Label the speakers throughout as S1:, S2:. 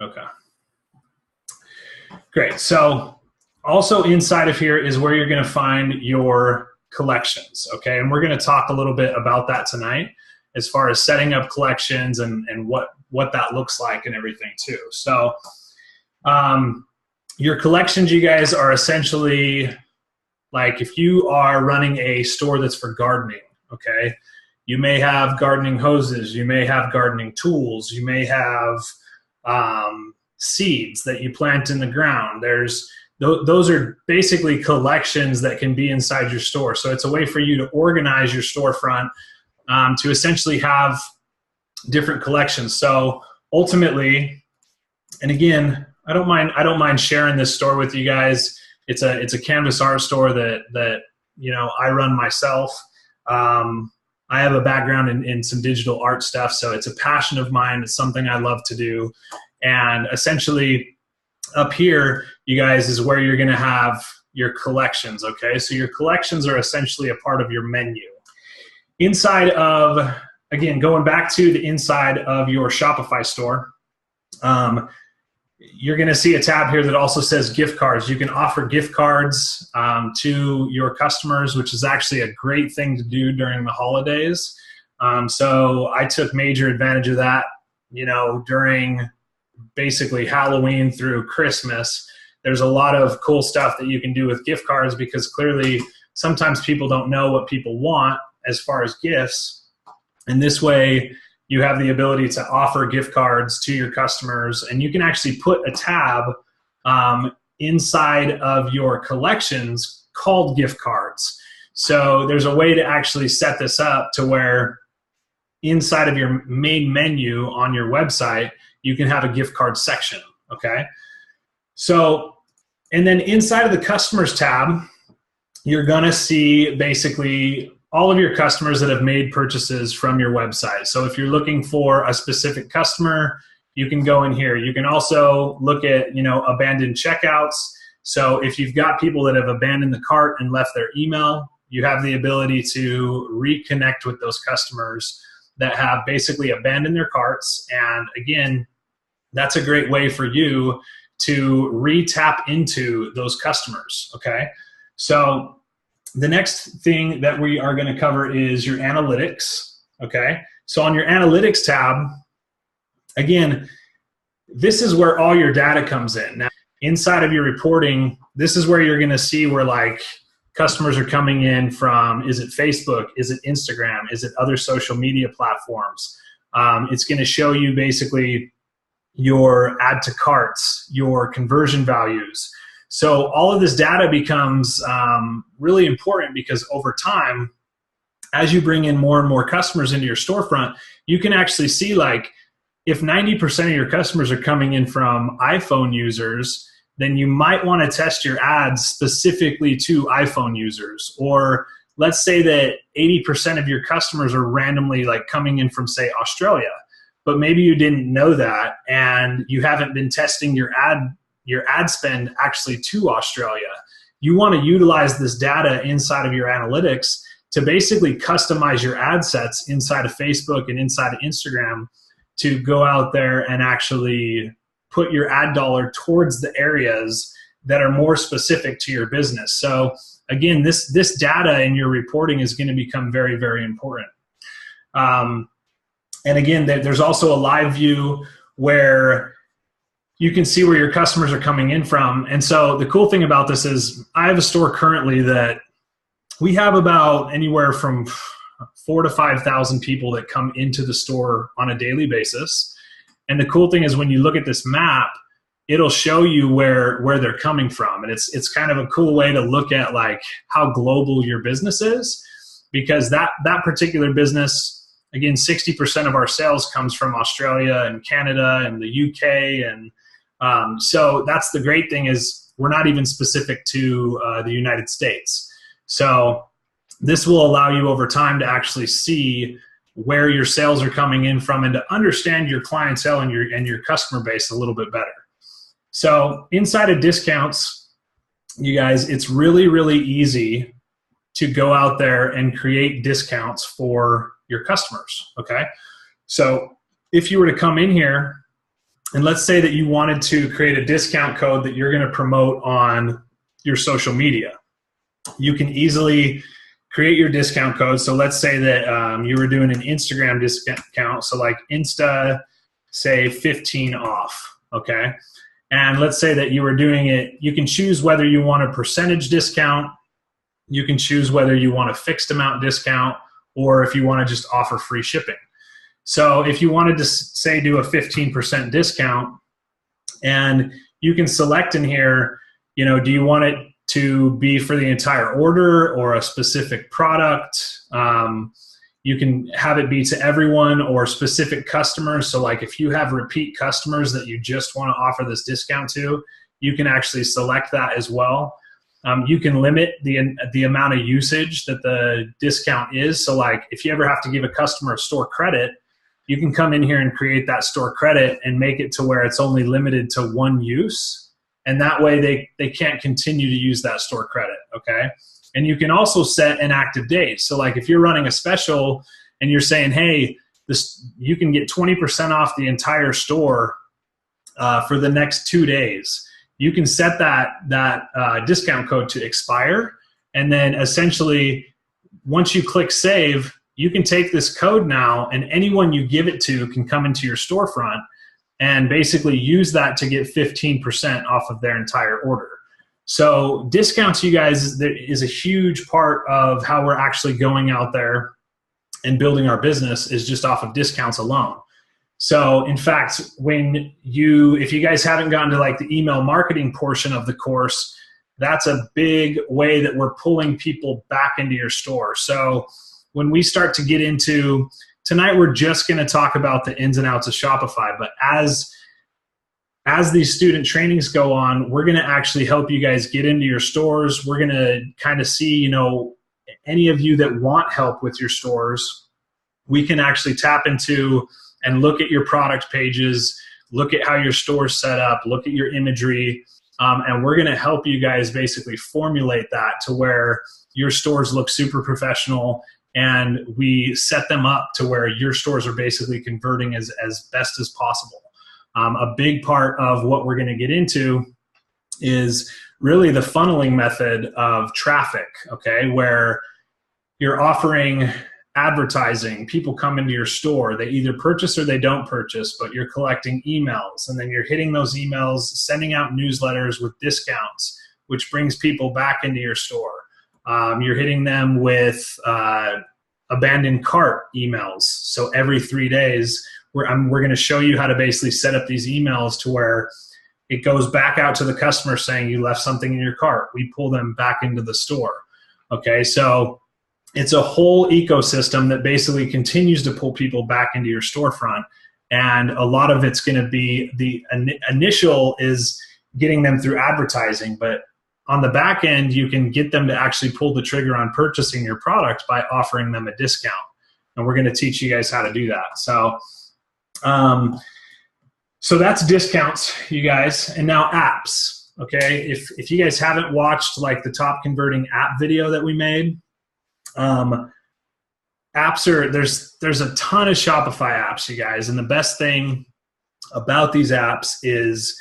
S1: Okay. Great. So also inside of here is where you're going to find your collections. Okay. And we're going to talk a little bit about that tonight as far as setting up collections and what that looks like and everything too. So your collections, you guys, are essentially like if you are running a store that's for gardening, okay, you may have gardening hoses, you may have gardening tools, you may have seeds that you plant in the ground. Those are basically collections that can be inside your store. So it's a way for you to organize your storefront to essentially have different collections. So ultimately, and again, I don't mind sharing this store with you guys. It's a canvas art store that I run myself. I have a background in some digital art stuff, so it's a passion of mine. It's something I love to do. And essentially up here, you guys, is where you're going to have your collections, okay? So your collections are essentially a part of your menu. Inside of, again, going back to the inside of your Shopify store, you're going to see a tab here that also says gift cards. You can offer gift cards to your customers, which is actually a great thing to do during the holidays. So I took major advantage of that, during basically Halloween through Christmas. There's a lot of cool stuff that you can do with gift cards because clearly sometimes people don't know what people want as far as gifts. And this way you have the ability to offer gift cards to your customers, and you can actually put a tab inside of your collections called gift cards. So there's a way to actually set this up to where inside of your main menu on your website, you can have a gift card section, okay? So, and then inside of the customers tab, you're gonna see basically all of your customers that have made purchases from your website. So if you're looking for a specific customer, you can go in here. You can also look at, abandoned checkouts. So if you've got people that have abandoned the cart and left their email, you have the ability to reconnect with those customers that have basically abandoned their carts. And again, that's a great way for you to re-tap into those customers, okay? So the next thing that we are going to cover is your analytics, okay? So on your analytics tab, again, this is where all your data comes in. Now, inside of your reporting, this is where you're going to see where like customers are coming in from. Is it Facebook? Is it Instagram? Is it other social media platforms? It's going to show you basically your add to carts, your conversion values. So all of this data becomes really important because over time, as you bring in more and more customers into your storefront, you can actually see like if 90% of your customers are coming in from iPhone users, then you might want to test your ads specifically to iPhone users. Or let's say that 80% of your customers are randomly like coming in from, say, Australia, but maybe you didn't know that and you haven't been testing your ad spend actually to Australia. You want to utilize this data inside of your analytics to basically customize your ad sets inside of Facebook and inside of Instagram to go out there and actually put your ad dollar towards the areas that are more specific to your business. So again, this data in your reporting is going to become very, very important. And again, there's also a live view where you can see where your customers are coming in from. And so the cool thing about this is I have a store currently that we have about anywhere from 4,000 to 5,000 people that come into the store on a daily basis. And the cool thing is when you look at this map, it'll show you where they're coming from. And it's kind of a cool way to look at like how global your business is, because that particular business, again, 60% of our sales comes from Australia and Canada and the UK. And so that's the great thing is we're not even specific to the United States. So this will allow you over time to actually see where your sales are coming in from and to understand your clientele and your customer base a little bit better. So inside of discounts, you guys, it's really, really easy to go out there and create discounts for your customers, okay? So if you were to come in here And let's say that you wanted to create a discount code that you're going to promote on your social media. You can easily create your discount code. So let's say that you were doing an Instagram discount. So like Insta, say 15 off, okay? And let's say that you were doing it, you can choose whether you want a percentage discount, you can choose whether you want a fixed amount discount, or if you want to just offer free shipping. So if you wanted to, say, do a 15% discount, and you can select in here, you know, do you want it to be for the entire order or a specific product? You can have it be to everyone or specific customers. So like if you have repeat customers that you just want to offer this discount to, you can actually select that as well. You can limit the amount of usage that the discount is. So like if you ever have to give a customer a store credit, you can come in here and create that store credit and make it to where it's only limited to one use. And that way they can't continue to use that store credit, okay? And you can also set an active date. So like if you're running a special and you're saying, hey, you can get 20% off the entire store for the next 2 days. You can set that discount code to expire. And then essentially, once you click save, you can take this code now, and anyone you give it to can come into your storefront and basically use that to get 15% off of their entire order. So discounts, you guys, is a huge part of how we're actually going out there and building our business, is just off of discounts alone. So in fact, if you guys haven't gotten to like the email marketing portion of the course, that's a big way that we're pulling people back into your store. So when we start to get into, tonight we're just going to talk about the ins and outs of Shopify, but as these student trainings go on, we're going to actually help you guys get into your stores. We're going to kind of see, you know, any of you that want help with your stores, we can actually tap into and look at your product pages, look at how your store's set up, look at your imagery, and we're going to help you guys basically formulate that to where your stores look super professional, and we set them up to where your stores are basically converting as best as possible. A big part of what we're going to get into is really the funneling method of traffic, okay, where you're offering advertising. People come into your store, they either purchase or they don't purchase, but you're collecting emails, and then you're hitting those emails, sending out newsletters with discounts, which brings people back into your store. You're hitting them with abandoned cart emails. So every 3 days, we're going to show you how to basically set up these emails to where it goes back out to the customer saying you left something in your cart. We pull them back into the store. Okay, so it's a whole ecosystem that basically continues to pull people back into your storefront. And a lot of it's going to be the initial is getting them through advertising, but on the back end, you can get them to actually pull the trigger on purchasing your product by offering them a discount. And we're going to teach you guys how to do that. So that's discounts, you guys. And now apps, okay? If you guys haven't watched like the top converting app video that we made, apps there's a ton of Shopify apps, you guys. And the best thing about these apps is,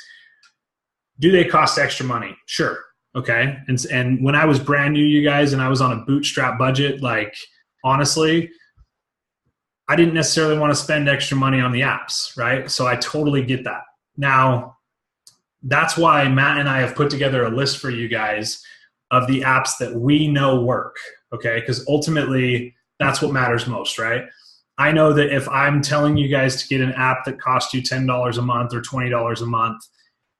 S1: do they cost extra money? Sure. Okay. And when I was brand new, you guys, and I was on a bootstrap budget, like honestly, I didn't necessarily want to spend extra money on the apps, right? So I totally get that. Now, that's why Matt and I have put together a list for you guys of the apps that we know work, okay? Because ultimately, that's what matters most, right? I know that if I'm telling you guys to get an app that costs you $10 a month or $20 a month,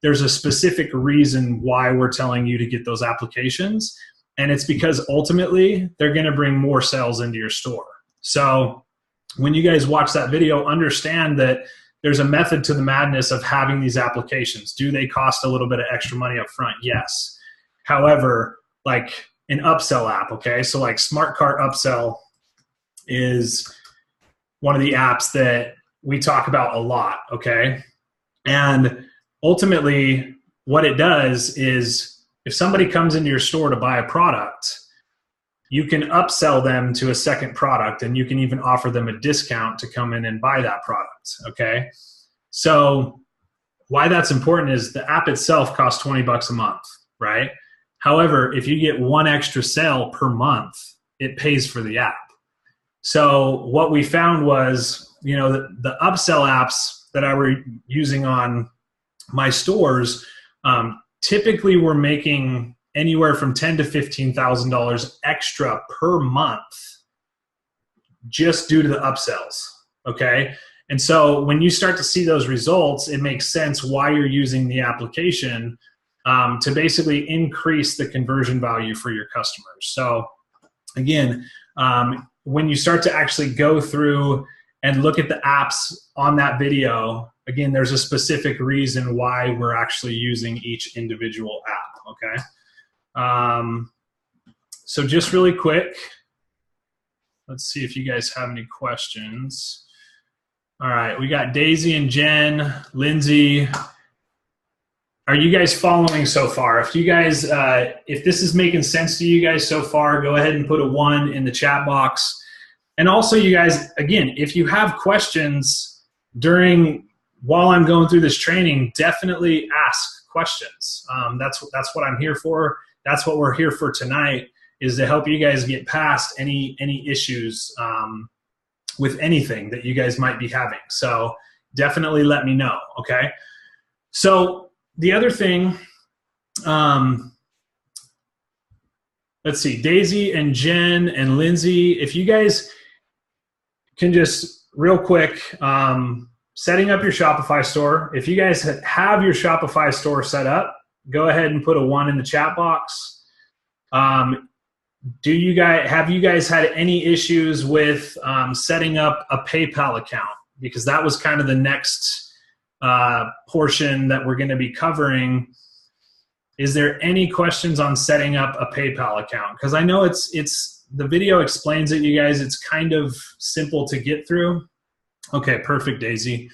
S1: there's a specific reason why we're telling you to get those applications. And it's because ultimately, they're going to bring more sales into your store. So when you guys watch that video, understand that there's a method to the madness of having these applications. Do they cost a little bit of extra money up front? Yes. However, like an upsell app, okay? So like Smart Cart Upsell is one of the apps that we talk about a lot, okay? And ultimately, what it does is if somebody comes into your store to buy a product, you can upsell them to a second product, and you can even offer them a discount to come in and buy that product, okay? So why that's important is the app itself costs $20 a month, right? However, if you get one extra sale per month, it pays for the app. So what we found was, the upsell apps that I were using on my stores, typically were making anywhere from $10,000 to $15,000 extra per month just due to the upsells, okay? And so when you start to see those results, it makes sense why you're using the application to basically increase the conversion value for your customers. So again, when you start to actually go through and look at the apps on that video, again, there's a specific reason why we're actually using each individual app, okay? So just really quick, let's see if you guys have any questions. All right, we got Daisy and Jen, Lindsay. Are you guys following so far? If you guys, if this is making sense to you guys so far, go ahead and put a 1 in the chat box. And also, you guys, again, if you have questions while I'm going through this training, definitely ask questions. That's what I'm here for. That's what we're here for tonight, is to help you guys get past any issues with anything that you guys might be having. So definitely let me know, okay? So the other thing, let's see, Daisy and Jen and Lindsay, if you guys can just real quick, setting up your Shopify store. If you guys have your Shopify store set up, go ahead and put a 1 in the chat box. Have you guys had any issues with setting up a PayPal account? Because that was kind of the next portion that we're going to be covering. Is there any questions on setting up a PayPal account? Because I know it's the video explains it, you guys. It's kind of simple to get through. Okay, perfect, Daisy.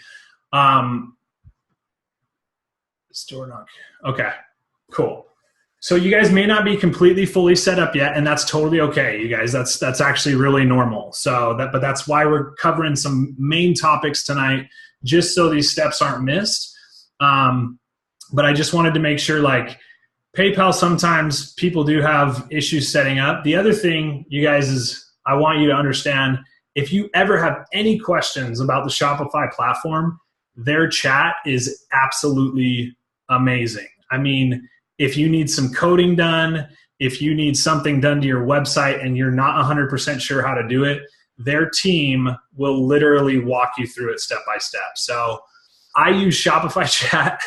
S1: Store knock. Okay, cool. So you guys may not be completely fully set up yet, and that's totally okay, you guys. That's actually really normal. But that's why we're covering some main topics tonight, just so these steps aren't missed. But I just wanted to make sure, like, PayPal, sometimes people do have issues setting up. The other thing, you guys, is I want you to understand, if you ever have any questions about the Shopify platform, their chat is absolutely amazing. I mean, if you need some coding done, if you need something done to your website and you're not 100% sure how to do it, their team will literally walk you through it step by step. So I use Shopify chat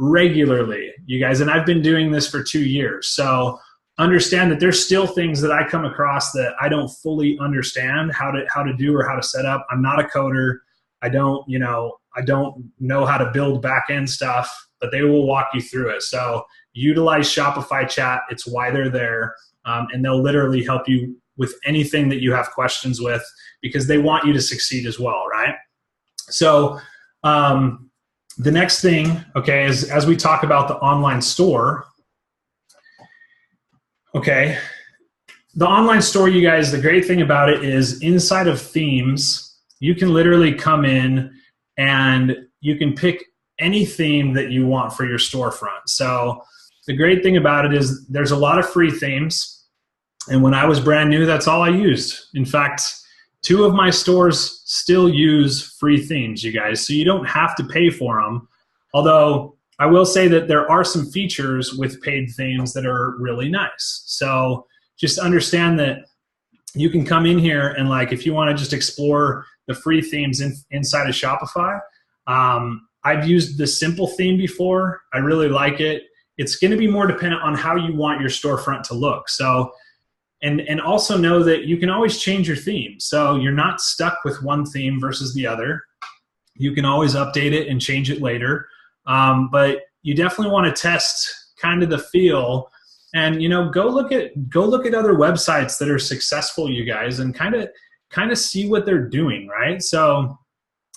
S1: regularly, you guys, and I've been doing this for 2 years. So understand that there's still things that I come across that I don't fully understand how to do or how to set up. I'm not a coder. I don't know how to build back-end stuff, but they will walk you through it. So utilize Shopify chat. It's why they're there. And they'll literally help you with anything that you have questions with, because they want you to succeed as well, right? So the next thing, okay, is as we talk about the online store, okay, the online store, you guys, the great thing about it is inside of themes, you can literally come in and you can pick any theme that you want for your storefront. So the great thing about it is there's a lot of free themes. And when I was brand new, that's all I used. In fact, 2 of my stores still use free themes, you guys. So you don't have to pay for them. Although I will say that there are some features with paid themes that are really nice. So just understand that you can come in here and, like, if you want to just explore the free themes inside of Shopify, I've used the simple theme before. I really like it. It's going to be more dependent on how you want your storefront to look. So, and also know that you can always change your theme. So you're not stuck with one theme versus the other. You can always update it and change it later. But you definitely want to test kind of the feel, and go look at other websites that are successful, you guys, and kind of see what they're doing, right? So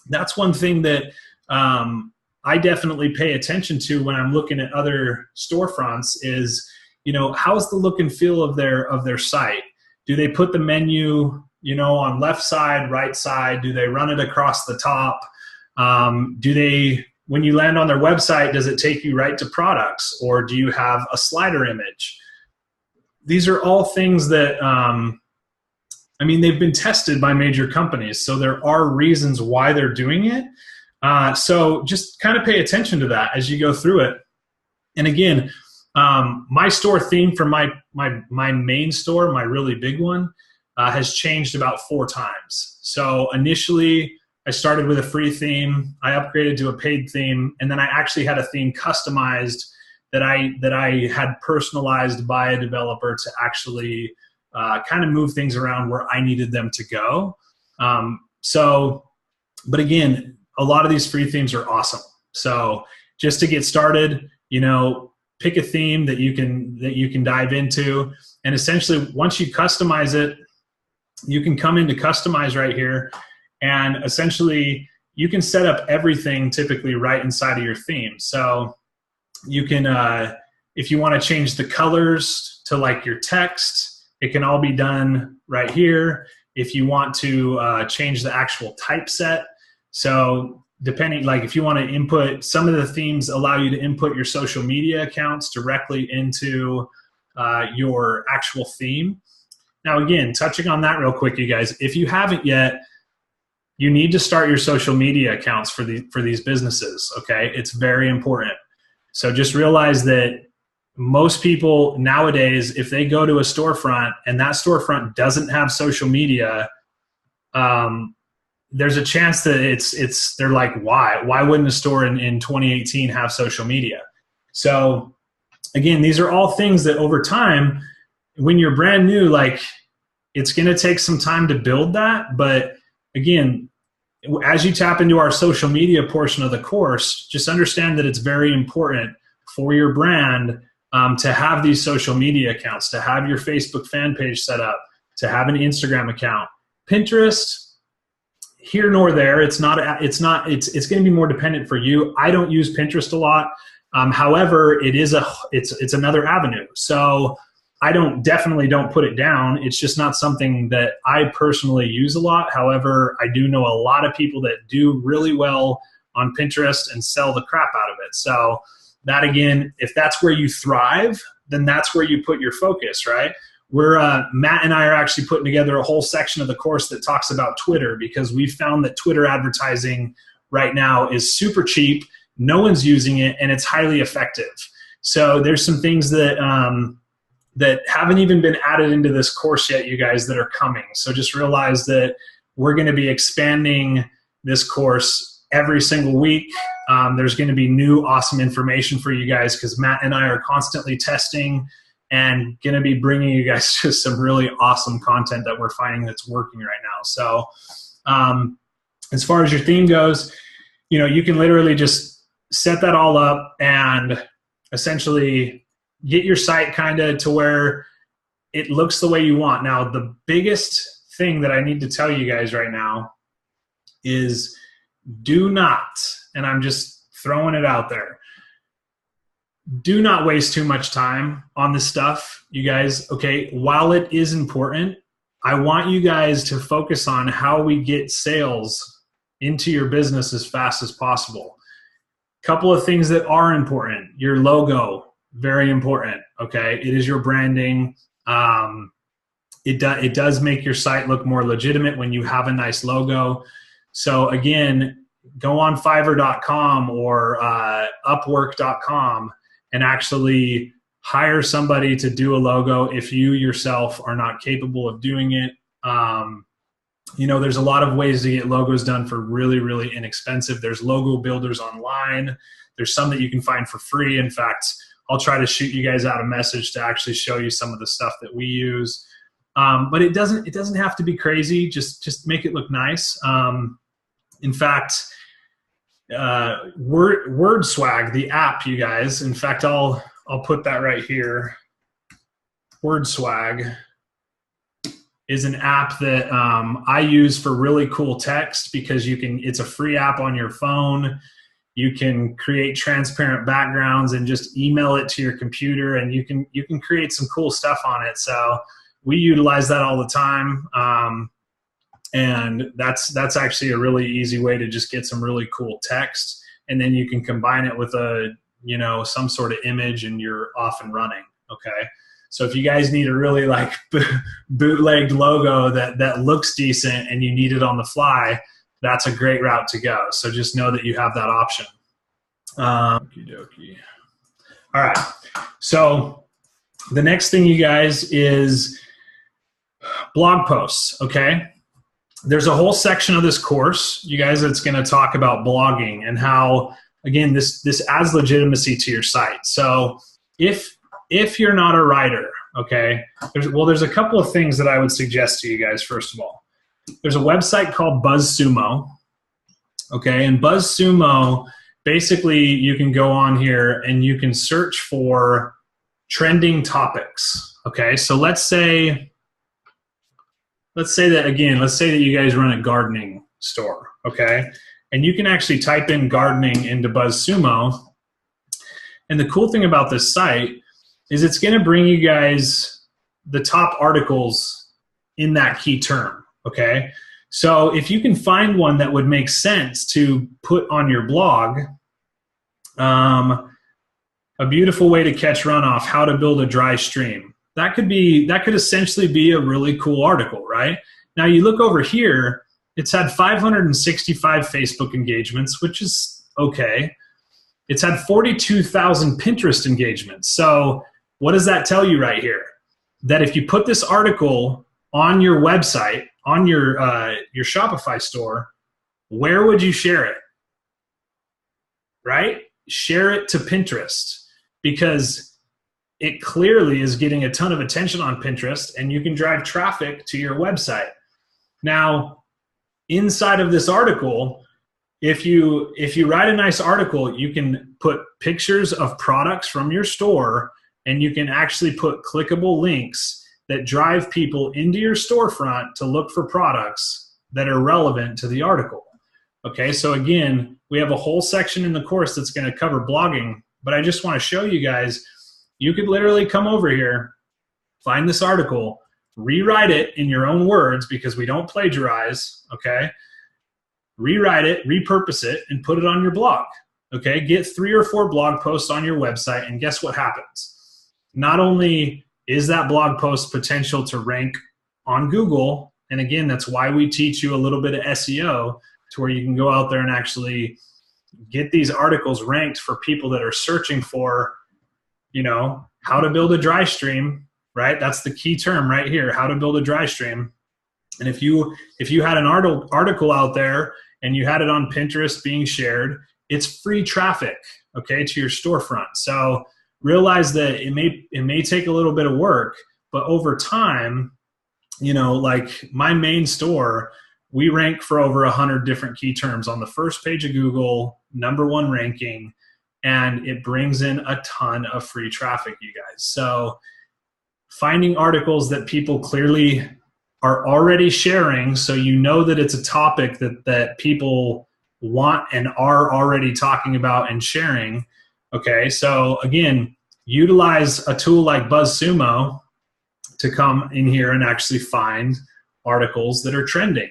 S1: that's one thing that I definitely pay attention to when I'm looking at other storefronts is, how's the look and feel of their site? Do they put the menu, on left side, right side? Do they run it across the top? Do they, when you land on their website, does it take you right to products, or do you have a slider image? These are all things that, they've been tested by major companies, so there are reasons why they're doing it. So just kind of pay attention to that as you go through it. And again, my store theme for my main store, my really big one, has changed about 4 times. So initially, I started with a free theme. I upgraded to a paid theme, and then I actually had a theme customized that I had personalized by a developer to actually kind of move things around where I needed them to go. But again, a lot of these free themes are awesome. So just to get started, pick a theme that you can dive into, and essentially once you customize it, you can come into customize right here, and essentially you can set up everything typically right inside of your theme. So you can, if you want to change the colors to like your text, it can all be done right here. If you want to change the actual typeset, so depending, like if you want to input, some of the themes allow you to input your social media accounts directly into your actual theme. Now again, touching on that real quick, you guys, if you haven't yet, you need to start your social media accounts for these businesses, okay? It's very important. So just realize that most people nowadays, if they go to a storefront and that storefront doesn't have social media, there's a chance that they're like, why wouldn't a store in 2018 have social media? So again, these are all things that over time, when you're brand new, like it's going to take some time to build that. But again, as you tap into our social media portion of the course, just understand that it's very important for your brand to have these social media accounts, to have your Facebook fan page set up, to have an Instagram account. Pinterest, here nor there. It's going to be more dependent for you. I don't use Pinterest a lot. However, it's another avenue. So I definitely don't put it down. It's just not something that I personally use a lot. However, I do know a lot of people that do really well on Pinterest and sell the crap out of it. So that again, if that's where you thrive, then that's where you put your focus, right? Matt and I are actually putting together a whole section of the course that talks about Twitter, because we've found that Twitter advertising right now is super cheap. No one's using it, and it's highly effective. So there's some things that haven't even been added into this course yet, you guys, that are coming. So just realize that we're going to be expanding this course every single week. There's going to be new awesome information for you guys, because Matt and I are constantly testing and going to be bringing you guys just some really awesome content that we're finding that's working right now. So as far as your theme goes, you can literally just set that all up and essentially get your site kind of to where it looks the way you want. Now, the biggest thing that I need to tell you guys right now is do not, and I'm just throwing it out there, do not waste too much time on this stuff, you guys, okay? While it is important, I want you guys to focus on how we get sales into your business as fast as possible. Couple of things that are important. Your logo, very important, okay? It is your branding. It does make your site look more legitimate when you have a nice logo. So again, go on Fiverr.com or Upwork.com and actually hire somebody to do a logo if you yourself are not capable of doing it. There's a lot of ways to get logos done for really, really inexpensive. There's logo builders online. There's some that you can find for free. In fact, I'll try to shoot you guys out a message to actually show you some of the stuff that we use. But it doesn't have to be crazy. Just make it look nice. In fact, WordSwag, the app, you guys. In fact, I'll put that right here. WordSwag is an app that I use for really cool text, because it's a free app on your phone. You can create transparent backgrounds and just email it to your computer, and you can create some cool stuff on it. So we utilize that all the time. And that's actually a really easy way to just get some really cool text. and then you can combine it with some sort of image, and you're off and running. Okay. So if you guys need a really like bootlegged logo that looks decent and you need it on the fly, that's a great route to go. So just know that you have that option. Okie dokie. All right. So the next thing, you guys, is blog posts. Okay. There's a whole section of this course, you guys, that's going to talk about blogging and how, again, this adds legitimacy to your site. So if you're not a writer, okay, there's a couple of things that I would suggest to you guys. First of all, there's a website called BuzzSumo, okay, and BuzzSumo, basically you can go on here and you can search for trending topics, okay. So let's say that you guys run a gardening store, okay, and you can actually type in gardening into BuzzSumo, and the cool thing about this site is it's going to bring you guys the top articles in that key term, okay? So if you can find one that would make sense to put on your blog, a beautiful way to catch runoff, how to build a dry stream. That could essentially be a really cool article, right? Now you look over here, it's had 565 Facebook engagements, which is okay. It's had 42,000 Pinterest engagements. So what does that tell you right here? That if you put this article on your website, on your Shopify store, where would you share it? Right? Share it to Pinterest, because it clearly is getting a ton of attention on Pinterest, and you can drive traffic to your website. Now, inside of this article, if you write a nice article, you can put pictures of products from your store, and you can actually put clickable links that drive people into your storefront to look for products that are relevant to the article. Okay, so again, we have a whole section in the course that's going to cover blogging, but I just want to show you guys, you could literally come over here, find this article, rewrite it in your own words, because we don't plagiarize, okay? Rewrite it, repurpose it, and put it on your blog, okay? Get 3 or 4 blog posts on your website, and guess what happens? Not only is that blog post potential to rank on Google, and again, that's why we teach you a little bit of SEO, to where you can go out there and actually get these articles ranked for people that are searching for, how to build a dry stream, right? That's the key term right here, how to build a dry stream. And if you had an article out there and you had it on Pinterest being shared, it's free traffic, okay, to your storefront. So realize that it may take a little bit of work, but over time, like my main store, we rank for over 100 different key terms on the first page of Google, #1 ranking, and it brings in a ton of free traffic, you guys. So finding articles that people clearly are already sharing, so you know that it's a topic that people want and are already talking about and sharing. Okay, so again, utilize a tool like BuzzSumo to come in here and actually find articles that are trending.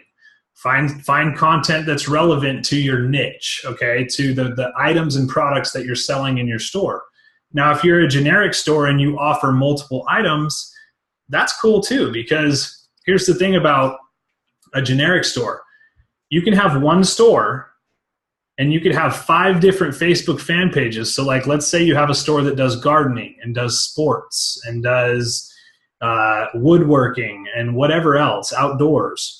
S1: Find content that's relevant to your niche, okay, to the items and products that you're selling in your store. Now, if you're a generic store and you offer multiple items, that's cool too, because here's the thing about a generic store. You can have one store and you could have 5 different Facebook fan pages. So like, let's say you have a store that does gardening and does sports and does woodworking and whatever else, outdoors.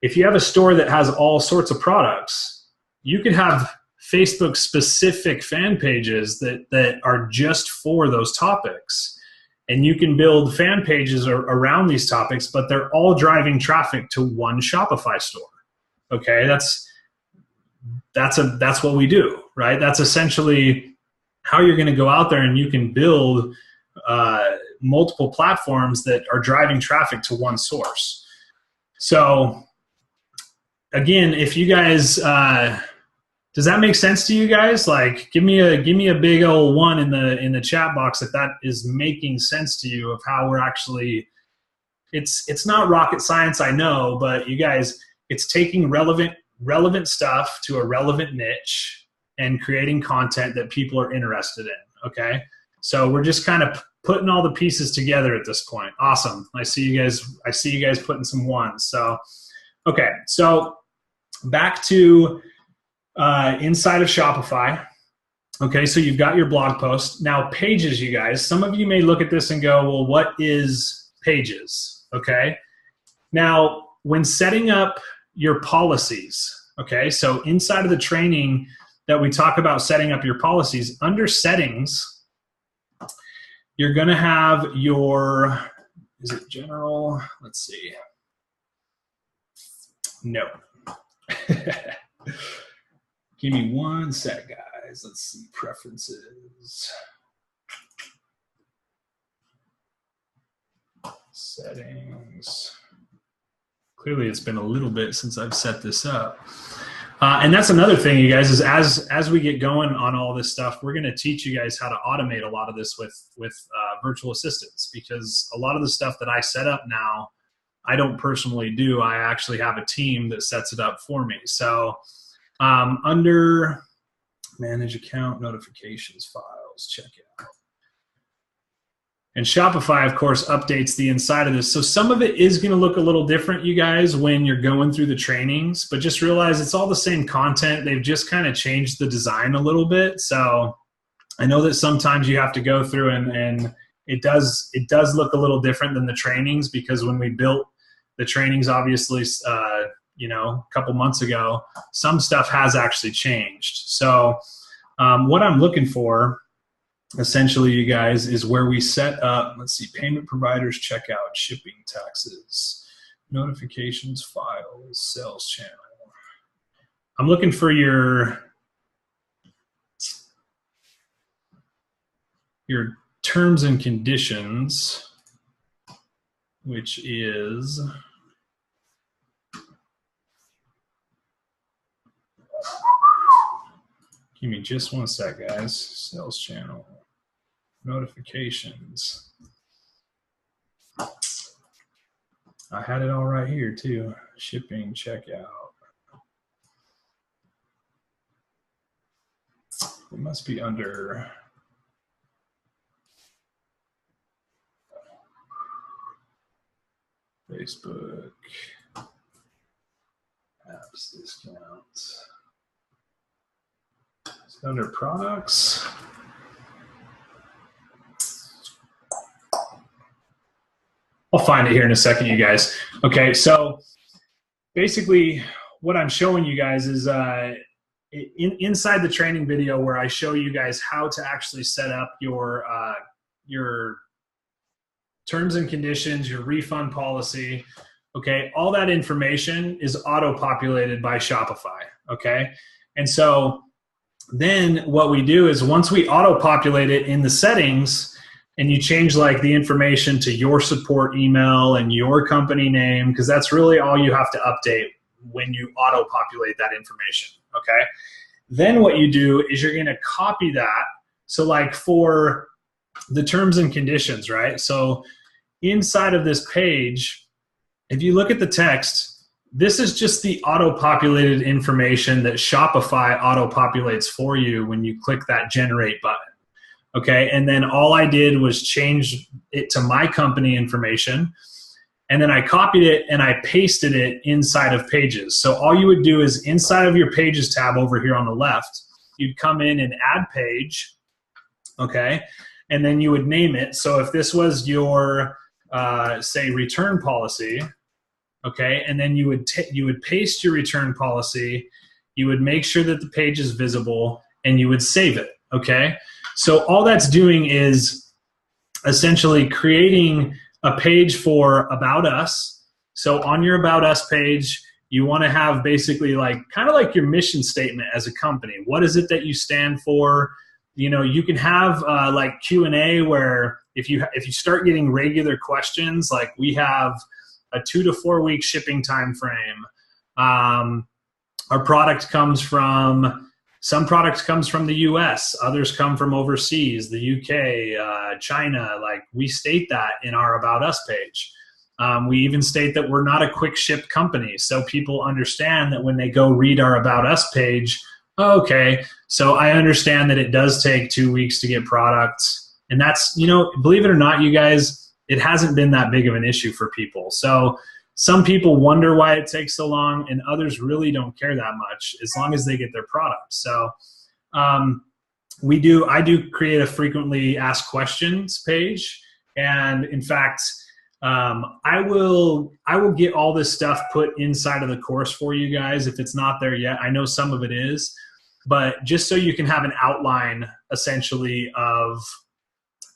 S1: If you have a store that has all sorts of products, you could have Facebook specific fan pages that are just for those topics. And you can build fan pages around these topics, but they're all driving traffic to one Shopify store. Okay, that's what we do, right? That's essentially how you're going to go out there and you can build multiple platforms that are driving traffic to one source. So again, if you guys, does that make sense to you guys? Like, give me a big old 1 in the chat box if that is making sense to you of how we're actually. It's not rocket science, I know, but you guys, it's taking relevant stuff to a relevant niche, and creating content that people are interested in, okay? So we're just kind of putting all the pieces together at this point. Awesome. I see you guys putting some ones. So, okay. So back to inside of Shopify. Okay, so you've got your blog post. Now pages, you guys, some of you may look at this and go, well, what is pages? Okay. Now, when setting up your policies, okay, so inside of the training that we talk about setting up your policies, under settings, you're going to have your, is it general? Let's see. No. Give me one sec, guys. Let's see, preferences. Settings. Clearly it's been a little bit since I've set this up. And that's another thing, you guys, is as we get going on all this stuff, we're going to teach you guys how to automate a lot of this with virtual assistants, because a lot of the stuff that I set up now, I don't personally do. I actually have a team that sets it up for me. So under manage account notifications files, check it out. And Shopify, of course, updates the inside of this. So some of it is going to look a little different, you guys, when you're going through the trainings, but just realize it's all the same content. They've just kind of changed the design a little bit. So I know that sometimes you have to go through and it does look a little different than the trainings, because when we built the trainings, obviously, a couple months ago, some stuff has actually changed. So what I'm looking for, essentially, you guys, is where we set up, let's see, payment providers, checkout, shipping, taxes, notifications, files, sales channel. I'm looking for your terms and conditions, which is, give me just one sec, guys. Sales channel, notifications. I had it all right here too. Shipping, checkout. It must be under Facebook, apps discounts. Is it under products? I'll find it here in a second, you guys. Okay, so basically what I'm showing you guys is inside the training video where I show you guys how to actually set up your terms and conditions, your refund policy, okay? All that information is auto-populated by Shopify, okay? And so then what we do is once we auto-populate it in the settings, and you change like the information to your support email and your company name, because that's really all you have to update when you auto-populate that information, okay? Then what you do is you're gonna copy that. So like for the terms and conditions, right? So inside of this page, if you look at the text, this is just the auto-populated information that Shopify auto-populates for you when you click that generate button. Okay, and then all I did was change it to my company information, and then I copied it and I pasted it inside of Pages. So all you would do is inside of your Pages tab over here on the left, you'd come in and add page, okay, and then you would name it. So if this was your, say, return policy, okay, and then you would paste your return policy, you would make sure that the page is visible, and you would save it, okay? So all that's doing is essentially creating a page for About Us. So on your About Us page, you want to have basically like kind of like your mission statement as a company. What is it that you stand for? You know, you can have like Q&A where if you start getting regular questions, like we have a 2 to 4 week shipping time frame. Our product comes from, some products comes from the US, others come from overseas, the UK, China. Like we state that in our About Us page. We even state that we're not a quick ship company, so people understand that when they go read our About Us page, Okay, so I understand that it does take 2 weeks to get products. And that's, believe it or not, you guys, it hasn't been that big of an issue for people. So some people wonder why it takes so long, and others really don't care that much as long as they get their products. So I do create a frequently asked questions page. And in fact, I will get all this stuff put inside of the course for you guys if it's not there yet. I know some of it is, but just so you can have an outline essentially of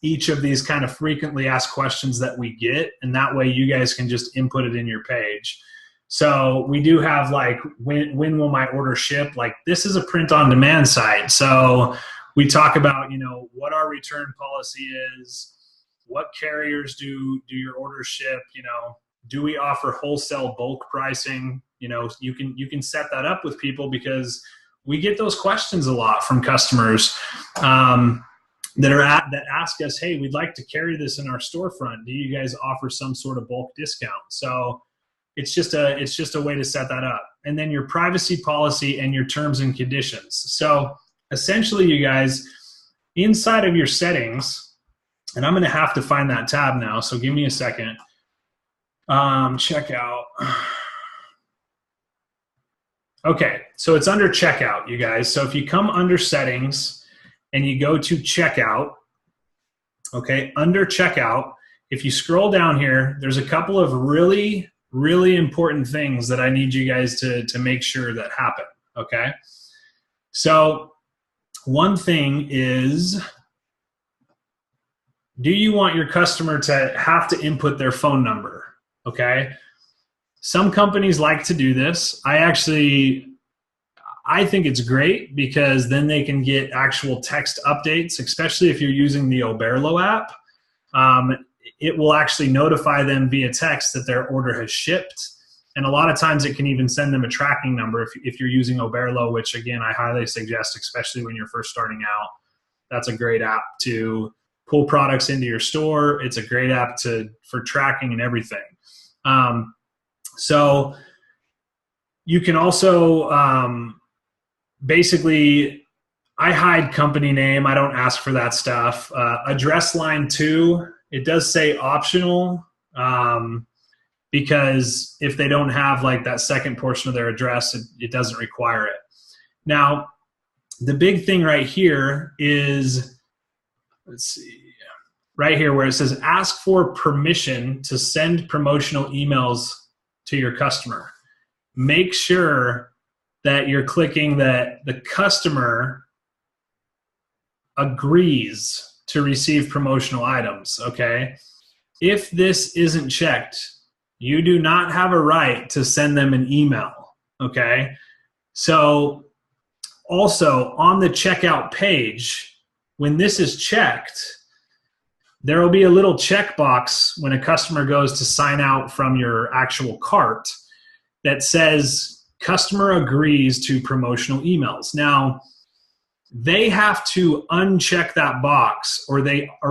S1: each of these kind of frequently asked questions that we get, and that way you guys can just input it in your page. So we do have like, when will my order ship? Like, this is a print on demand site. So we talk about, what our return policy is, what carriers do your orders ship, do we offer wholesale bulk pricing? You can set that up with people, because we get those questions a lot from customers that ask us, hey, we'd like to carry this in our storefront. Do you guys offer some sort of bulk discount? So it's just a way to set that up. And then your privacy policy and your terms and conditions. So essentially, you guys, inside of your settings, and I'm going to have to find that tab now, so give me a second. Checkout. Okay, so it's under checkout, you guys. So if you come under settings and you go to checkout, okay, under checkout, if you scroll down here, there's a couple of really, really important things that I need you guys to make sure that happen, okay? So one thing is, do you want your customer to have to input their phone number, okay? Some companies like to do this. I think it's great, because then they can get actual text updates, especially if you're using the Oberlo app. It will actually notify them via text that their order has shipped. And a lot of times it can even send them a tracking number if you're using Oberlo, which again, I highly suggest, especially when you're first starting out. That's a great app to pull products into your store. It's a great app for tracking and everything. So you can also, basically, I hide company name. I don't ask for that stuff. Address line 2, it does say optional, because if they don't have like that second portion of their address, it doesn't require it. Now, the big thing right here is, let's see, right here where it says ask for permission to send promotional emails to your customer. Make sure that you're clicking that the customer agrees to receive promotional items, okay? If this isn't checked, you do not have a right to send them an email, okay? So also on the checkout page, when this is checked, there will be a little checkbox when a customer goes to sign out from your actual cart that says customer agrees to promotional emails. Now, they have to uncheck that box, or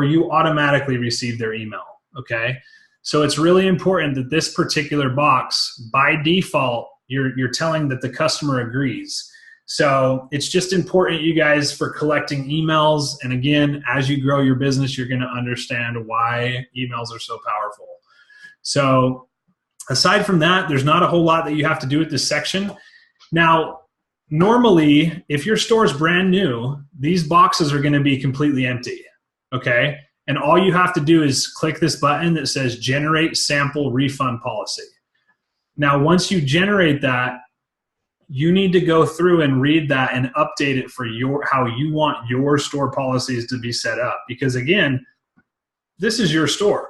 S1: you automatically receive their email, okay? So it's really important that this particular box, by default, you're telling that the customer agrees. So it's just important, you guys, for collecting emails. And again, as you grow your business, you're going to understand why emails are so powerful. So aside from that, there's not a whole lot that you have to do with this section. Now, normally, if your store is brand new, these boxes are going to be completely empty, okay? And all you have to do is click this button that says Generate Sample Refund Policy. Now, once you generate that, you need to go through and read that and update it for how you want your store policies to be set up. Because again, this is your store.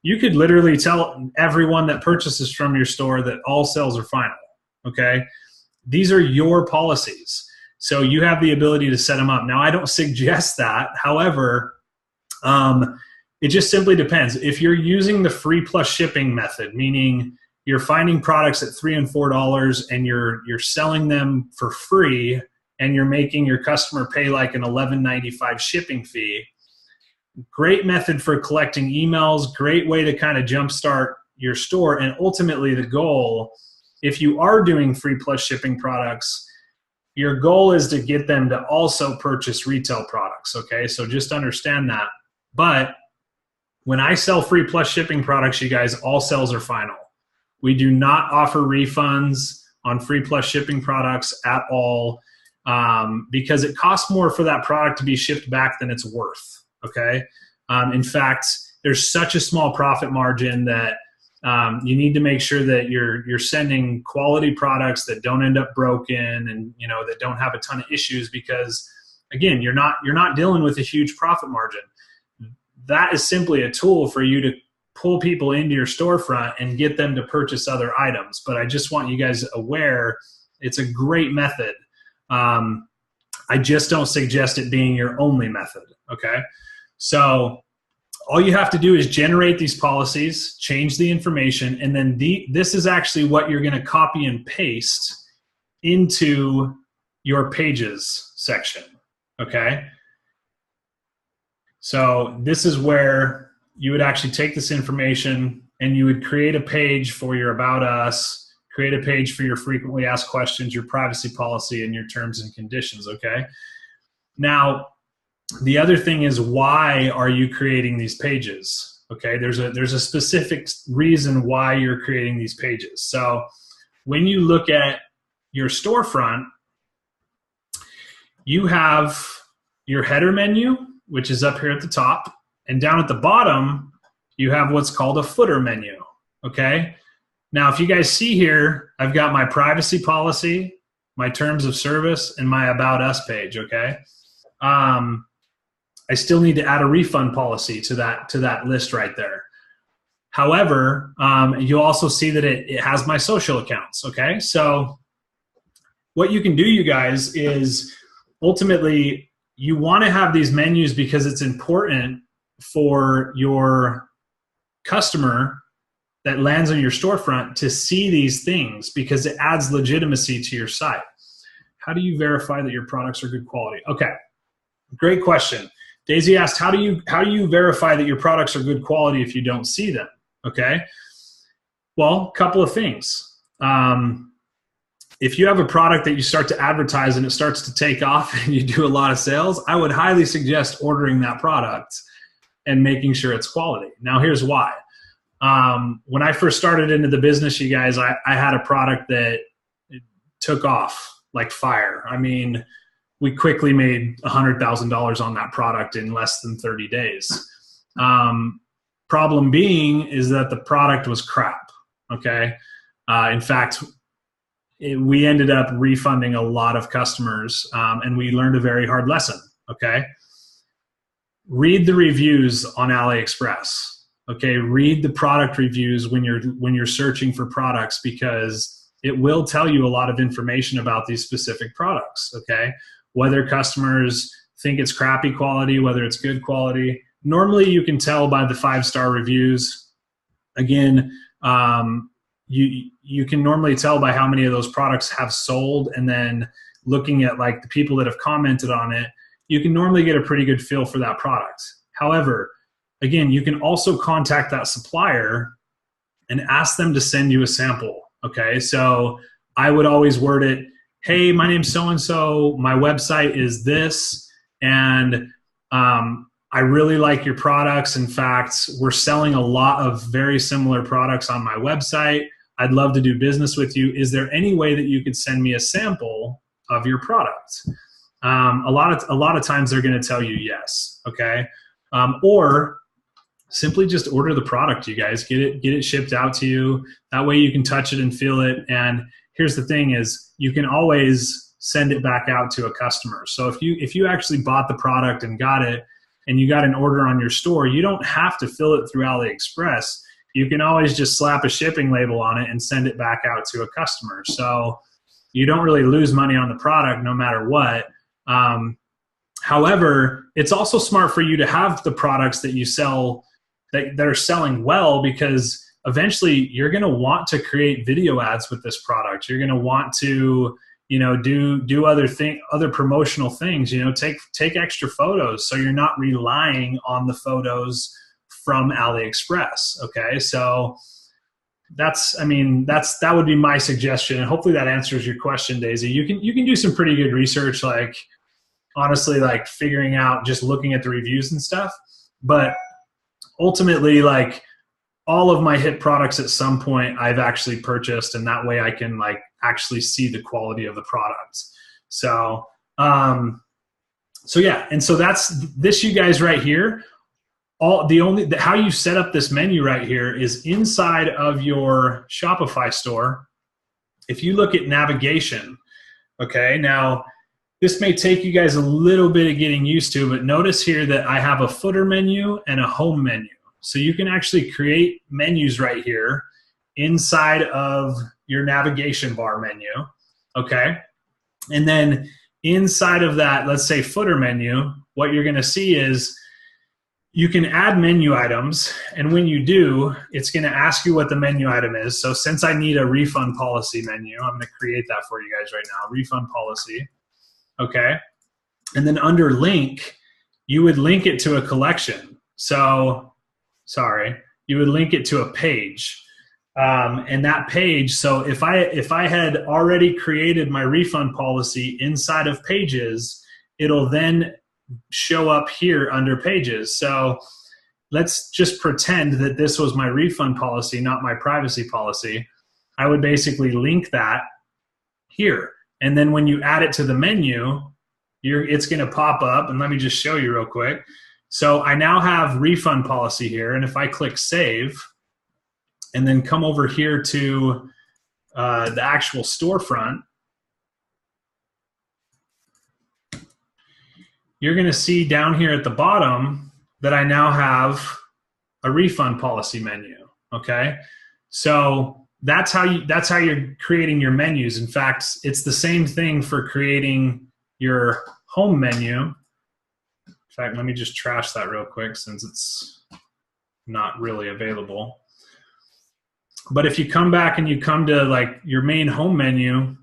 S1: You could literally tell everyone that purchases from your store that all sales are final, okay? These are your policies. So you have the ability to set them up. Now, I don't suggest that. However, it just simply depends. If you're using the free plus shipping method, meaning you're finding products at $3 and $4 and you're selling them for free, and you're making your customer pay like an $11.95 shipping fee, great method for collecting emails, great way to kind of jumpstart your store. And ultimately the goal, if you are doing free plus shipping products, your goal is to get them to also purchase retail products, okay? So just understand that. But when I sell free plus shipping products, you guys, all sales are final. We do not offer refunds on free plus shipping products at all, because it costs more for that product to be shipped back than it's worth, okay? In fact, there's such a small profit margin that you need to make sure that you're sending quality products that don't end up broken and that don't have a ton of issues, because again, you're not dealing with a huge profit margin. That is simply a tool for you to pull people into your storefront and get them to purchase other items. But I just want you guys aware, it's a great method. I just don't suggest it being your only method, okay? So all you have to do is generate these policies, change the information, and then this is actually what you're going to copy and paste into your pages section, okay? So this is where you would actually take this information and you would create a page for your About Us, create a page for your frequently asked questions, your privacy policy, and your terms and conditions, okay? Now, the other thing is, why are you creating these pages? Okay, there's a specific reason why you're creating these pages. So when you look at your storefront, you have your header menu, which is up here at the top, and down at the bottom, you have what's called a footer menu, okay? Now, if you guys see here, I've got my privacy policy, my terms of service, and my About Us page, okay? I still need to add a refund policy to that list right there. However, you'll also see that it has my social accounts, okay? So what you can do, you guys, is ultimately you want to have these menus because it's important for your customer that lands on your storefront to see these things, because it adds legitimacy to your site. How do you verify that your products are good quality? Okay, great question. Daisy asked, how do you verify that your products are good quality if you don't see them? Okay, well, a couple of things. If you have a product that you start to advertise and it starts to take off and you do a lot of sales, I would highly suggest ordering that product and making sure it's quality. Now, here's why. When I first started into the business, you guys, I had a product that took off like fire. I mean, we quickly made $100,000 on that product in less than 30 days. Problem being is that the product was crap, okay? In fact, we ended up refunding a lot of customers, and we learned a very hard lesson, okay? Read the reviews on AliExpress, okay? Read the product reviews when you're searching for products, because it will tell you a lot of information about these specific products, okay? Whether customers think it's crappy quality, whether it's good quality. Normally you can tell by the 5-star reviews. Again, you can normally tell by how many of those products have sold, and then looking at like the people that have commented on it, you can normally get a pretty good feel for that product. However, again, you can also contact that supplier and ask them to send you a sample, okay? So I would always word it, hey, my name's so-and-so, my website is this, and I really like your products. In fact, we're selling a lot of very similar products on my website. I'd love to do business with you. Is there any way that you could send me a sample of your product? A lot of times they're going to tell you yes, okay? Or simply just order the product, you guys. Get it shipped out to you. That way you can touch it and feel it. And here's the thing is, you can always send it back out to a customer. So if you actually bought the product and got it, and you got an order on your store, you don't have to fill it through AliExpress. You can always just slap a shipping label on it and send it back out to a customer. So you don't really lose money on the product no matter what. However, it's also smart for you to have the products that you sell that are selling well, because eventually you're going to want to create video ads with this product. You're going to want to, do other promotional things, take extra photos, so you're not relying on the photos from AliExpress. Okay. So that would be my suggestion, and hopefully that answers your question, Daisy. You can do some pretty good research, like honestly, like figuring out, just looking at the reviews and stuff. But ultimately, like all of my hit products at some point I've actually purchased, and that way I can like actually see the quality of the products. So, so yeah, and so that's this, you guys, right here. How you set up this menu right here is inside of your Shopify store. If you look at navigation, okay, now this may take you guys a little bit of getting used to, but notice here that I have a footer menu and a home menu. So you can actually create menus right here inside of your navigation bar menu, okay? And then inside of that, let's say footer menu, what you're gonna see is you can add menu items, and when you do, it's gonna ask you what the menu item is. So since I need a refund policy menu, I'm gonna create that for you guys right now, refund policy, okay? And then under link, you would link it to a collection. So, you would link it to a page. And that page, so if I had already created my refund policy inside of pages, it'll then show up here under pages. So let's just pretend that this was my refund policy, not my privacy policy. I would basically link that here. And then when you add it to the menu, it's going to pop up. And let me just show you real quick. So I now have refund policy here. And if I click save and then come over here to the actual storefront, you're going to see down here at the bottom that I now have a refund policy menu, okay? So that's how you're creating your menus. In fact, it's the same thing for creating your home menu. In fact, let me just trash that real quick since it's not really available. But if you come back and you come to like your main home menu,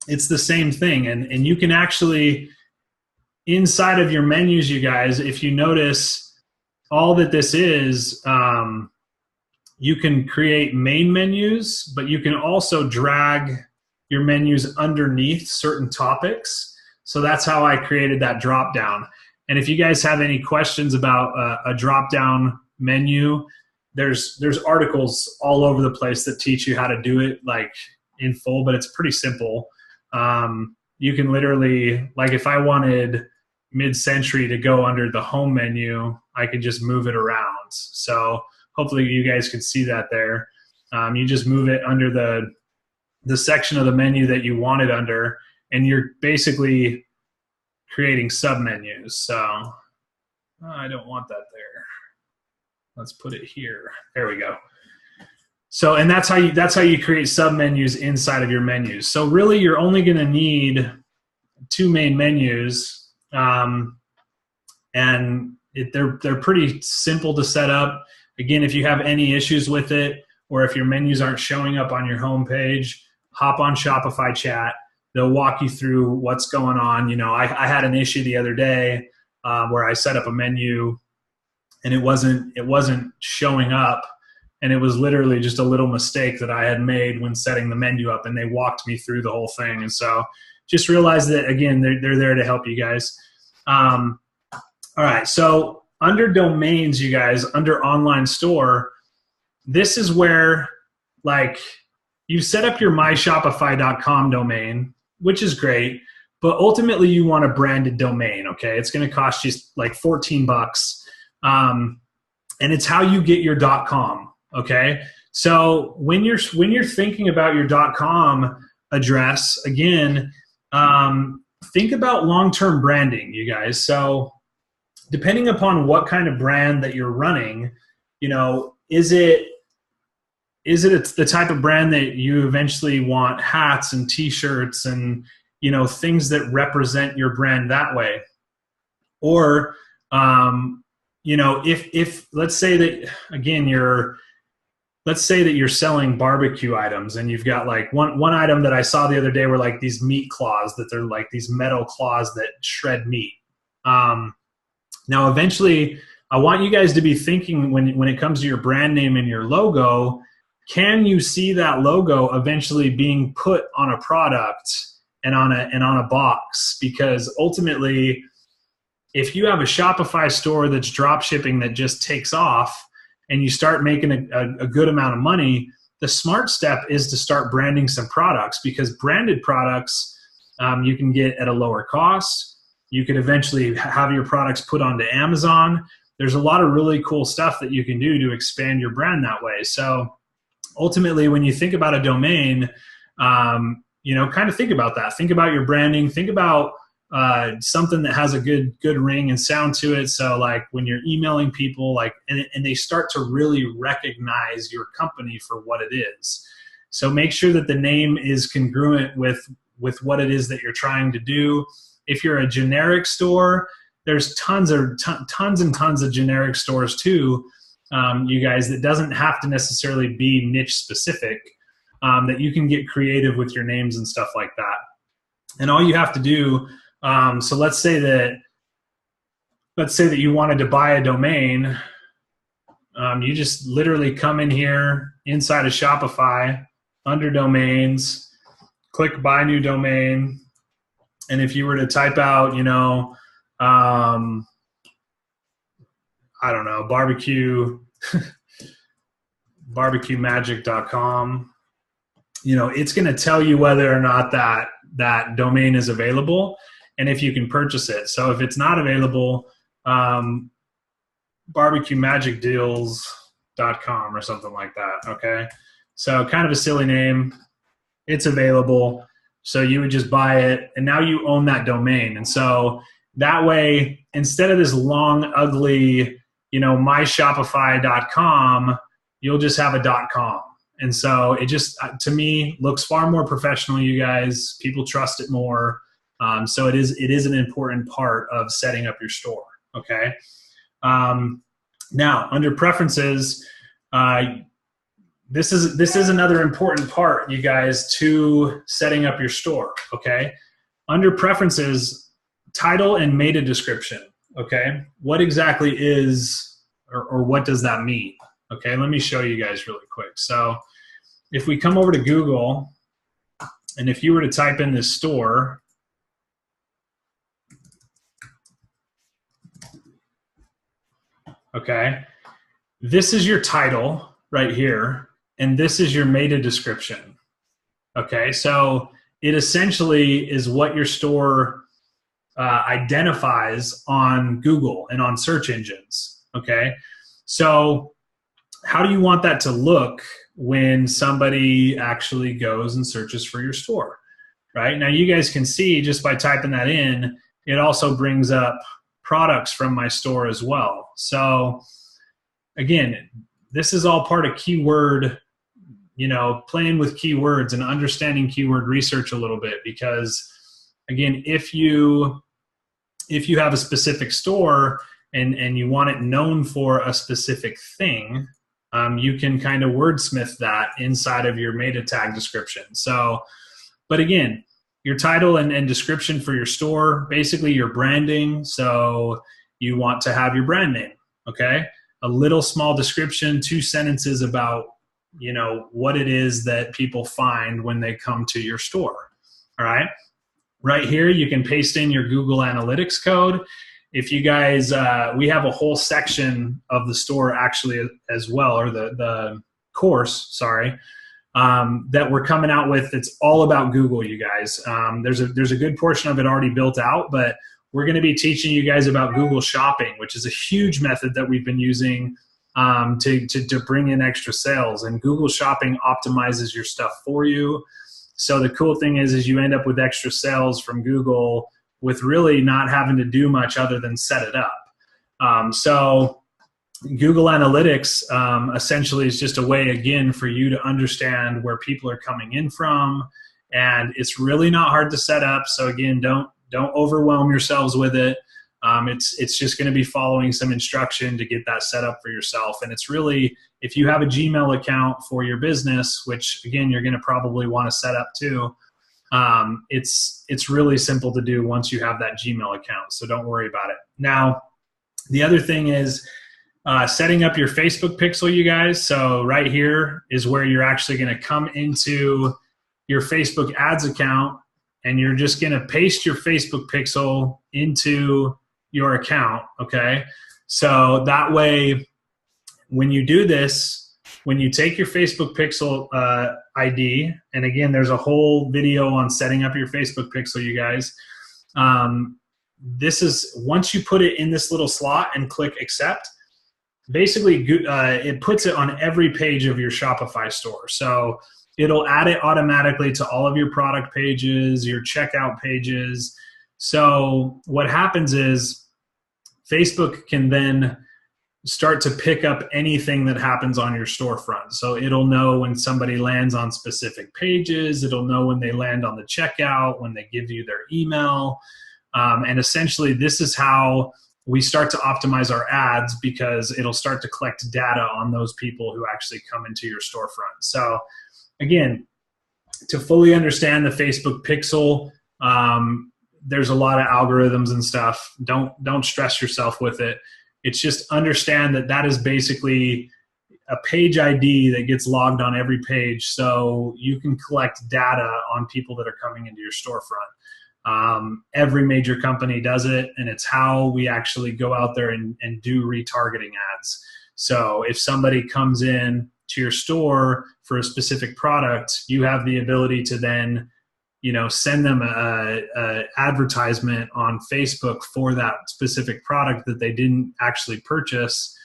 S1: it's the same thing. And you can actually, inside of your menus, you guys, if you notice all that this is, you can create main menus, but you can also drag your menus underneath certain topics. So that's how I created that drop down. And if you guys have any questions about a drop down menu, there's articles all over the place that teach you how to do it like in full, but it's pretty simple. You can literally, like if I wanted mid-century to go under the home menu, I could just move it around. So hopefully you guys can see that there. You just move it under the section of the menu that you want it under, and you're basically creating sub-menus. So I don't want that there. Let's put it here. There we go. So, and that's how you create sub-menus inside of your menus. So really you're only going to need two main menus, and they're pretty simple to set up. Again, if you have any issues with it, or if your menus aren't showing up on your home page, hop on Shopify chat. They'll walk you through what's going on. You know, I had an issue the other day where I set up a menu and it wasn't showing up, and it was literally just a little mistake that I had made when setting the menu up, and they walked me through the whole thing. And so just realize that, again, they're there to help you guys. All right, so under domains, you guys, under online store, this is where, like, you set up your myshopify.com domain, which is great, but ultimately you want a branded domain, okay? It's gonna cost you like $14. And it's how you get your .com, okay? So when you're thinking about your .com address, again, think about long-term branding, you guys. So depending upon what kind of brand that you're running, you know, is it the type of brand that you eventually want hats and t-shirts and, you know, things that represent your brand that way? Or, you know, if let's say that, again, let's say that you're selling barbecue items, and you've got like one item that I saw the other day were like these meat claws, that they're like these metal claws that shred meat. Now, eventually, I want you guys to be thinking when it comes to your brand name and your logo, can you see that logo eventually being put on a product and on a box? Because ultimately, if you have a Shopify store that's drop shipping that just takes off and you start making a good amount of money, the smart step is to start branding some products, because branded products you can get at a lower cost. You could eventually have your products put onto Amazon. There's a lot of really cool stuff that you can do to expand your brand that way. So ultimately, when you think about a domain, kind of think about that. Think about your branding. Think about something that has a good ring and sound to it. So like when you're emailing people, and they start to really recognize your company for what it is. So make sure that the name is congruent with what it is that you're trying to do. If you're a generic store, there's tons and tons of generic stores too, you guys, that doesn't have to necessarily be niche specific, that you can get creative with your names and stuff like that. And all you have to do, so let's say that you wanted to buy a domain. You just literally come in here inside of Shopify, under domains, click buy new domain. And if you were to type out, I don't know, barbecuemagic.com, it's going to tell you whether or not that domain is available and if you can purchase it. So if it's not available, barbecuemagicdeals.com or something like that. Okay. So kind of a silly name. It's available. So you would just buy it, and now you own that domain. And so that way, instead of this long, ugly, myshopify.com, you'll just have a .com. And so it just, to me, looks far more professional, you guys. People trust it more. So it is an important part of setting up your store, okay? Now, under preferences, this is another important part, you guys, to setting up your store, okay? Under preferences, title and meta description, okay? What exactly is, or what does that mean? Okay, let me show you guys really quick. So if we come over to Google, and if you were to type in this store, okay, this is your title right here. And this is your meta description, okay? So it essentially is what your store identifies on Google and on search engines, okay? So how do you want that to look when somebody actually goes and searches for your store, right? Now you guys can see just by typing that in, it also brings up products from my store as well. So again, this is all part of keyword, playing with keywords and understanding keyword research a little bit, because again, if you have a specific store and you want it known for a specific thing, you can kind of wordsmith that inside of your meta tag description. So, but again, your title and description for your store, basically your branding. So you want to have your brand name, okay? A little small description, 2 sentences about what it is that people find when they come to your store. All right. Right here, you can paste in your Google Analytics code. If you guys, we have a whole section of the store actually as well, or the course, sorry, that we're coming out with. It's all about Google, you guys. There's a good portion of it already built out, but we're going to be teaching you guys about Google Shopping, which is a huge method that we've been using to bring in extra sales. And Google Shopping optimizes your stuff for you. So the cool thing is you end up with extra sales from Google with really not having to do much other than set it up. So Google Analytics essentially is just a way, again, for you to understand where people are coming in from. And it's really not hard to set up. So again, don't overwhelm yourselves with it. It's just going to be following some instruction to get that set up for yourself. And it's really, if you have a Gmail account for your business, which again, you're going to probably want to set up too, it's really simple to do once you have that Gmail account. So don't worry about it. Now, the other thing is, Setting up your Facebook pixel, you guys. So right here is where you're actually going to come into your Facebook ads account, and you're just going to paste your Facebook pixel into your account, okay? So that way, when you do this, when you take your Facebook pixel ID, and again, there's a whole video on setting up your Facebook pixel, you guys. This is, once you put it in this little slot and click accept, basically it puts it on every page of your Shopify store. So it'll add it automatically to all of your product pages, your checkout pages. So what happens is Facebook can then start to pick up anything that happens on your storefront. So it'll know when somebody lands on specific pages. It'll know when they land on the checkout, when they give you their email. And essentially, this is how we start to optimize our ads, because it'll start to collect data on those people who actually come into your storefront. So again, to fully understand the Facebook pixel, there's a lot of algorithms and stuff. Don't stress yourself with it. It's just understand that that is basically a page ID that gets logged on every page, so you can collect data on people that are coming into your storefront. Every major company does it, and it's how we actually go out there and do retargeting ads. So if somebody comes in to your store for a specific product, you have the ability to then, send them a advertisement on Facebook for that specific product that they didn't actually purchase,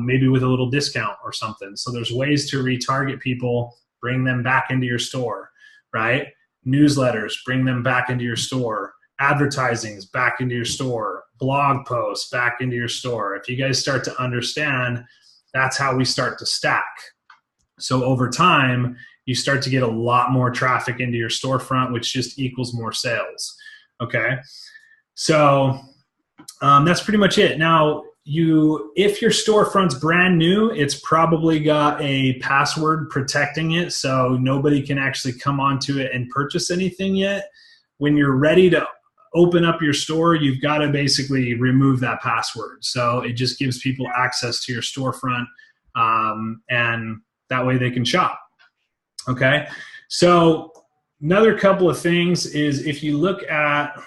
S1: maybe with a little discount or something. So there's ways to retarget people, bring them back into your store, right? Newsletters, bring them back into your store. Advertisings, back into your store. Blog posts, back into your store. If you guys start to understand, that's how we start to stack. So over time, you start to get a lot more traffic into your storefront, which just equals more sales. Okay, so that's pretty much it. Now, if your storefront's brand new, it's probably got a password protecting it, so nobody can actually come onto it and purchase anything yet. When you're ready to open up your store, you've got to basically remove that password. So it just gives people access to your storefront, and that way they can shop. Okay, so another couple of things is, if you look at,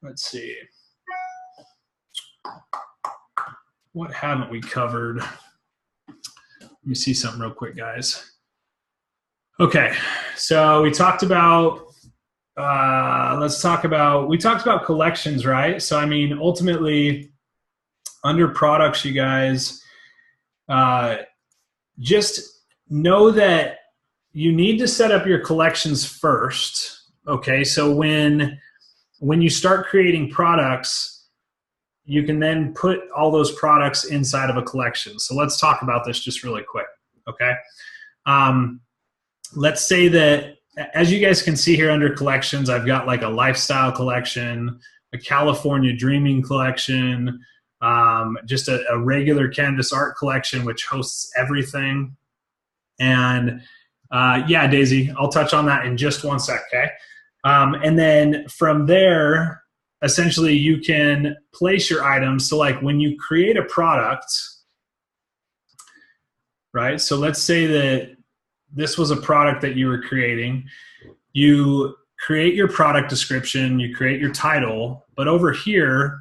S1: let's see, what haven't we covered? Let me see something real quick, guys. Okay, so we talked about, we talked about collections, right? So I mean, ultimately, under products, you guys, just know that you need to set up your collections first. Okay, so when you start creating products, you can then put all those products inside of a collection. So let's talk about this just really quick, okay? Let's say that, as you guys can see here under collections, I've got like a lifestyle collection, a California dreaming collection, just a regular canvas art collection, which hosts everything. And yeah, Daisy, I'll touch on that in just one sec, okay? And then from there, essentially you can place your items. So like when you create a product, right? So let's say that this was a product that you were creating. You create your product description, you create your title, but over here,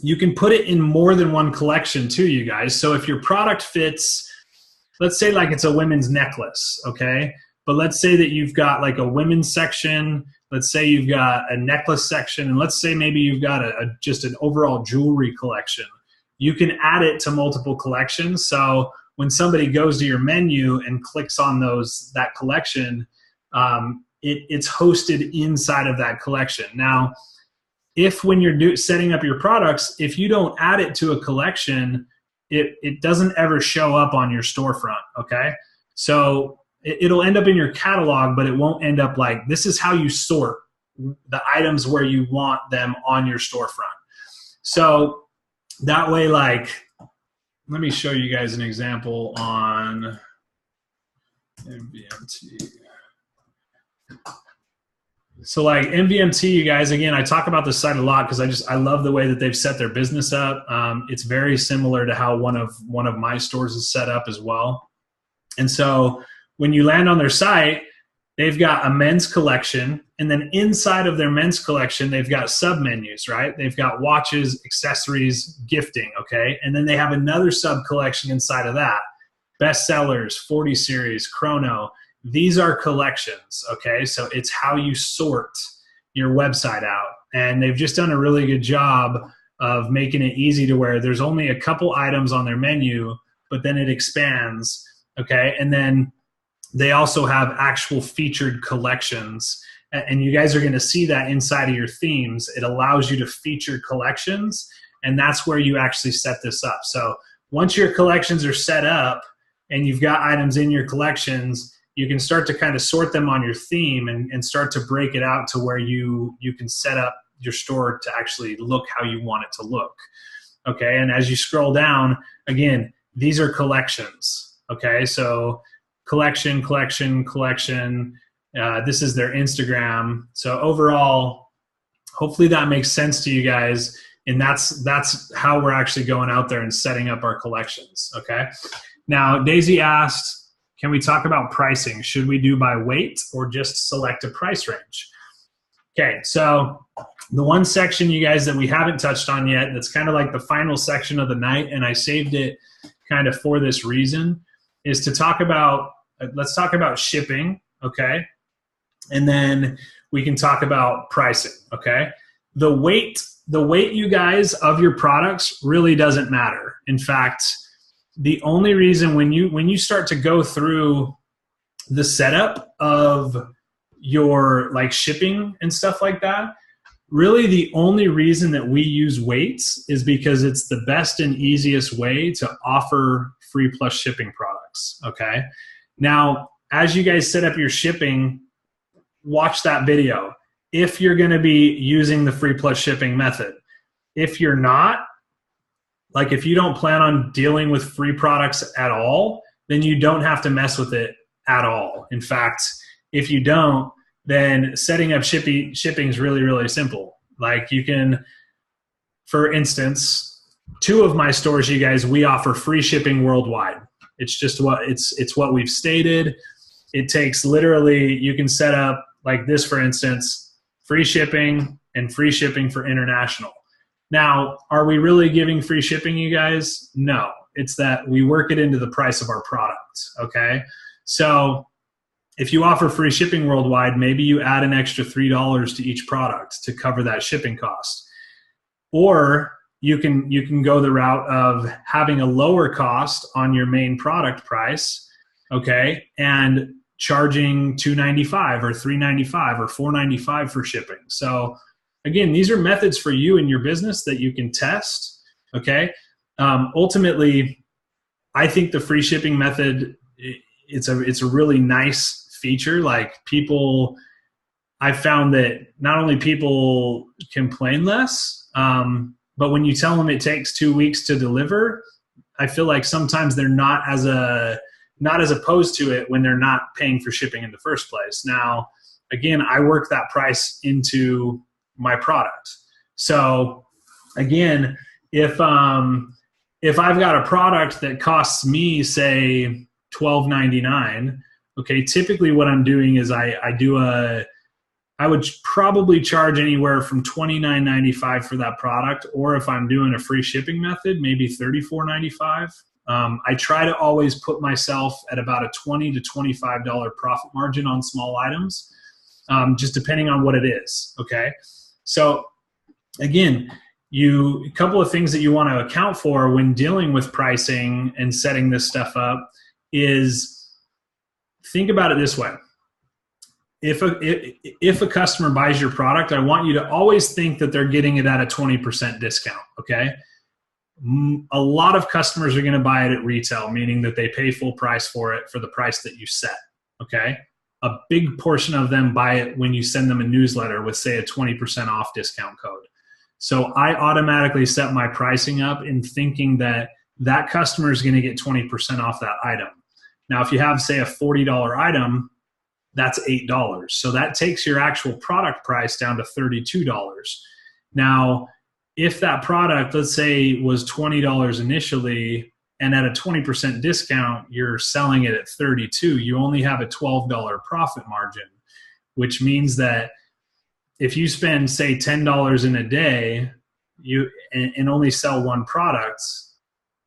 S1: you can put it in more than one collection too, you guys. So if your product fits, let's say like it's a women's necklace, okay? But let's say that you've got like a women's section, let's say you've got a necklace section, and let's say maybe you've got just an overall jewelry collection. You can add it to multiple collections. So when somebody goes to your menu and clicks on that collection, it's hosted inside of that collection. Now, if when you're setting up your products, if you don't add it to a collection, it doesn't ever show up on your storefront, okay? So it'll end up in your catalog, but it won't end up like, this is how you sort the items where you want them on your storefront. So that way, like, let me show you guys an example on MVMT. So like MVMT, you guys, again, I talk about this site a lot because I love the way that they've set their business up. It's very similar to how one of my stores is set up as well. And so when you land on their site, they've got a men's collection, and then inside of their men's collection, they've got sub-menus, right? They've got watches, accessories, gifting, okay? And then they have another sub-collection inside of that. Bestsellers, 40 series, chrono. These are collections, okay? So it's how you sort your website out. And they've just done a really good job of making it easy to where there's only a couple items on their menu, but then it expands, okay? And then they also have actual featured collections. And you guys are going to see that inside of your themes. It allows you to feature collections, and that's where you actually set this up. So once your collections are set up and you've got items in your collections, you can start to kind of sort them on your theme and start to break it out to where you can set up your store to actually look how you want it to look. Okay, and as you scroll down, again, these are collections. Okay, so collection. This is their Instagram. So overall, hopefully that makes sense to you guys. And that's how we're actually going out there and setting up our collections. Okay. Now, Daisy asked, can we talk about pricing? Should we do by weight or just select a price range? Okay. So the one section, you guys, that we haven't touched on yet, that's kind of like the final section of the night, and I saved it kind of for this reason, is to talk about, let's talk about shipping, okay? And then we can talk about pricing, okay? The weight, you guys, of your products really doesn't matter. In fact, the only reason when you start to go through the setup of your like shipping and stuff like that, really the only reason that we use weights is because it's the best and easiest way to offer free plus shipping products, okay? Now, as you guys set up your shipping, watch that video if you're going to be using the free plus shipping method. If you're not, like if you don't plan on dealing with free products at all, then you don't have to mess with it at all. In fact, if you don't, then setting up shipping is really, really simple. Like you can, for instance, 2 of my stores, you guys, we offer free shipping worldwide. It's just it's what we've stated. It takes literally, you can set up like this, for instance, free shipping and free shipping for international. Now, are we really giving free shipping, you guys? No, it's that we work it into the price of our product, okay? So if you offer free shipping worldwide, maybe you add an extra $3 to each product to cover that shipping cost. Or you can go the route of having a lower cost on your main product price, okay, and charging $2.95 or $3.95 or $4.95 for shipping. So again, these are methods for you and your business that you can test, okay? Ultimately, I think the free shipping method, it's a really nice feature. Like people, I found that not only people complain less, but when you tell them it takes 2 weeks to deliver, I feel like sometimes they're not as opposed to it when they're not paying for shipping in the first place. Now, again, I work that price into my product. So again, if I've got a product that costs me, say, $12.99, okay, typically what I'm doing is I would probably charge anywhere from $29.95 for that product, or if I'm doing a free shipping method, maybe $34.95. I try to always put myself at about a $20 to $25 profit margin on small items, just depending on what it is, okay? So again, a couple of things that you want to account for when dealing with pricing and setting this stuff up is think about it this way. If a customer buys your product, I want you to always think that they're getting it at a 20% discount, okay? A lot of customers are going to buy it at retail, meaning that they pay full price for it for the price that you set, okay? A big portion of them buy it when you send them a newsletter with, say, a 20% off discount code. So I automatically set my pricing up in thinking that that customer is going to get 20% off that item. Now, if you have, say, a $40 item, that's $8. So that takes your actual product price down to $32. Now, if that product, let's say, was $20 initially, and at a 20% discount, you're selling it at $32, you only have a $12 profit margin, which means that if you spend, say, $10 in a day and only sell one product,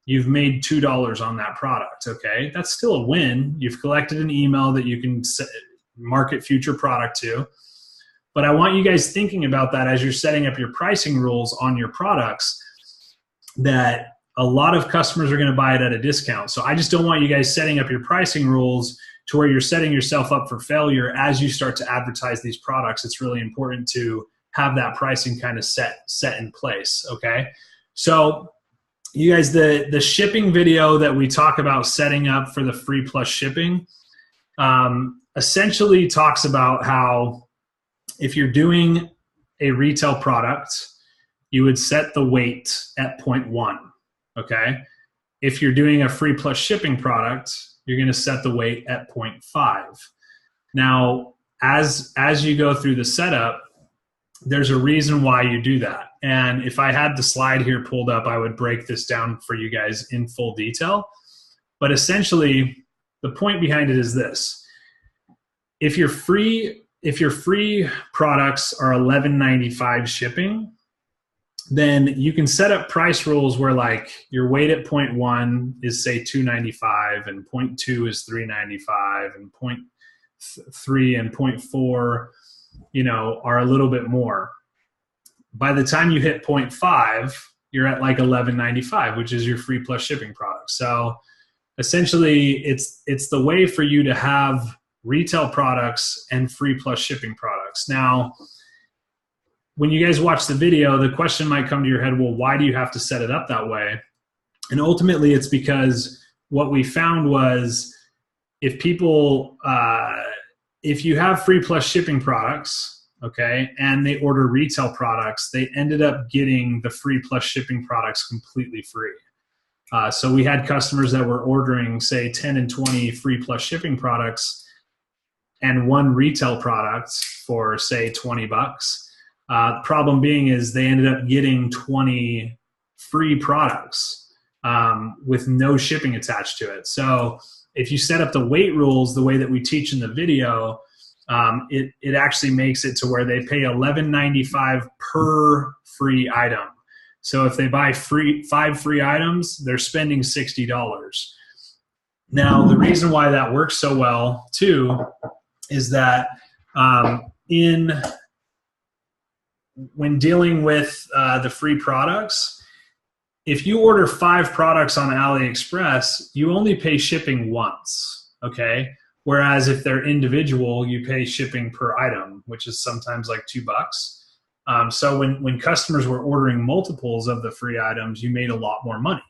S1: you've made $2 on that product, okay? That's still a win. You've collected an email that you can market future product to. But I want you guys thinking about that as you're setting up your pricing rules on your products, that a lot of customers are going to buy it at a discount. So I just don't want you guys setting up your pricing rules to where you're setting yourself up for failure as you start to advertise these products. It's really important to have that pricing kind of set in place, okay? So you guys, the shipping video that we talk about setting up for the free plus shipping essentially talks about how if you're doing a retail product, you would set the weight at 0.1, okay? If you're doing a free plus shipping product, you're going to set the weight at 0.5. Now, as you go through the setup, there's a reason why you do that. And if I had the slide here pulled up, I would break this down for you guys in full detail. But essentially, the point behind it is this. If your free products are $11.95 shipping, then you can set up price rules where, like, your weight at 0.1 is, say, $2.95, and 0.2 is $3.95, and 0.3 and 0.4, are a little bit more. By the time you hit 0.5, you're at like $11.95, which is your free plus shipping product. So essentially, it's the way for you to have retail products and free plus shipping products. Now, when you guys watch the video, the question might come to your head, well, why do you have to set it up that way? And ultimately, it's because what we found was if you have free plus shipping products, okay, and they order retail products, they ended up getting the free plus shipping products completely free. So we had customers that were ordering, say, 10 and 20 free plus shipping products and one retail product for, say, $20. The problem being is they ended up getting 20 free products with no shipping attached to it. So if you set up the weight rules the way that we teach in the video, it actually makes it to where they pay $11.95 per free item. So if they buy 5 free items, they're spending $60. Now, the reason why that works so well, too, is that when dealing with the free products, if you order 5 products on AliExpress, you only pay shipping once, okay? Whereas if they're individual, you pay shipping per item, which is sometimes like $2. So when customers were ordering multiples of the free items, you made a lot more money.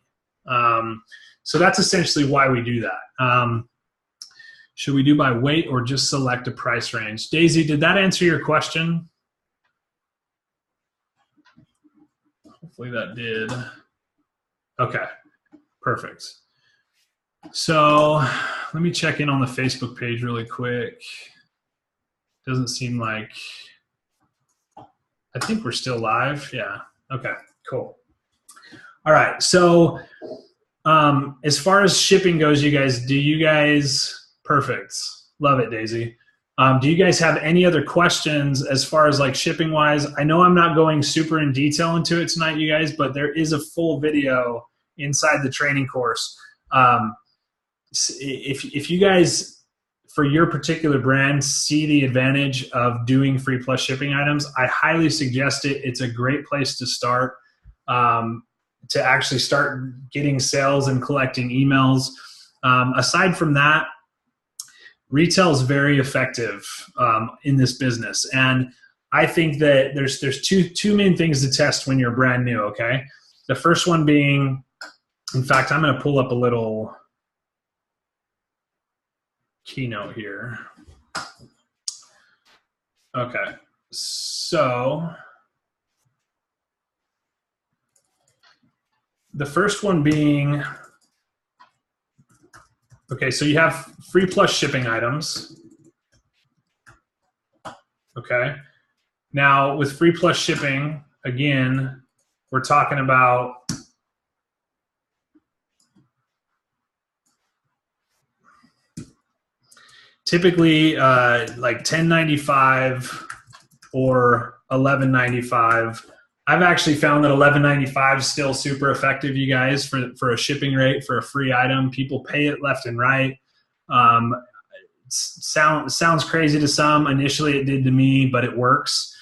S1: So that's essentially why we do that. Should we do by weight or just select a price range? Daisy, did that answer your question? Hopefully that did. Okay, perfect. So let me check in on the Facebook page really quick. Doesn't seem like, I think we're still live. Yeah, okay, cool. All right, so as far as shipping goes, you guys, perfect. Love it, Daisy. Do you guys have any other questions as far as like shipping wise? I know I'm not going super in detail into it tonight, you guys, but there is a full video inside the training course. If you guys, for your particular brand, see the advantage of doing free plus shipping items, I highly suggest it. It's a great place to start, to actually start getting sales and collecting emails. Aside from that, retail is very effective in this business. And I think that there's two main things to test when you're brand new, okay? The first one being, in fact, I'm going to pull up a little keynote here. Okay, so the first one being, okay, so you have free plus shipping items. Okay. Now with free plus shipping, again, we're talking about typically like $10.95 or $11.95. I've actually found that $11.95 is still super effective, you guys, for a shipping rate for a free item. People pay it left and right. Sounds crazy to some. Initially, it did to me, but it works.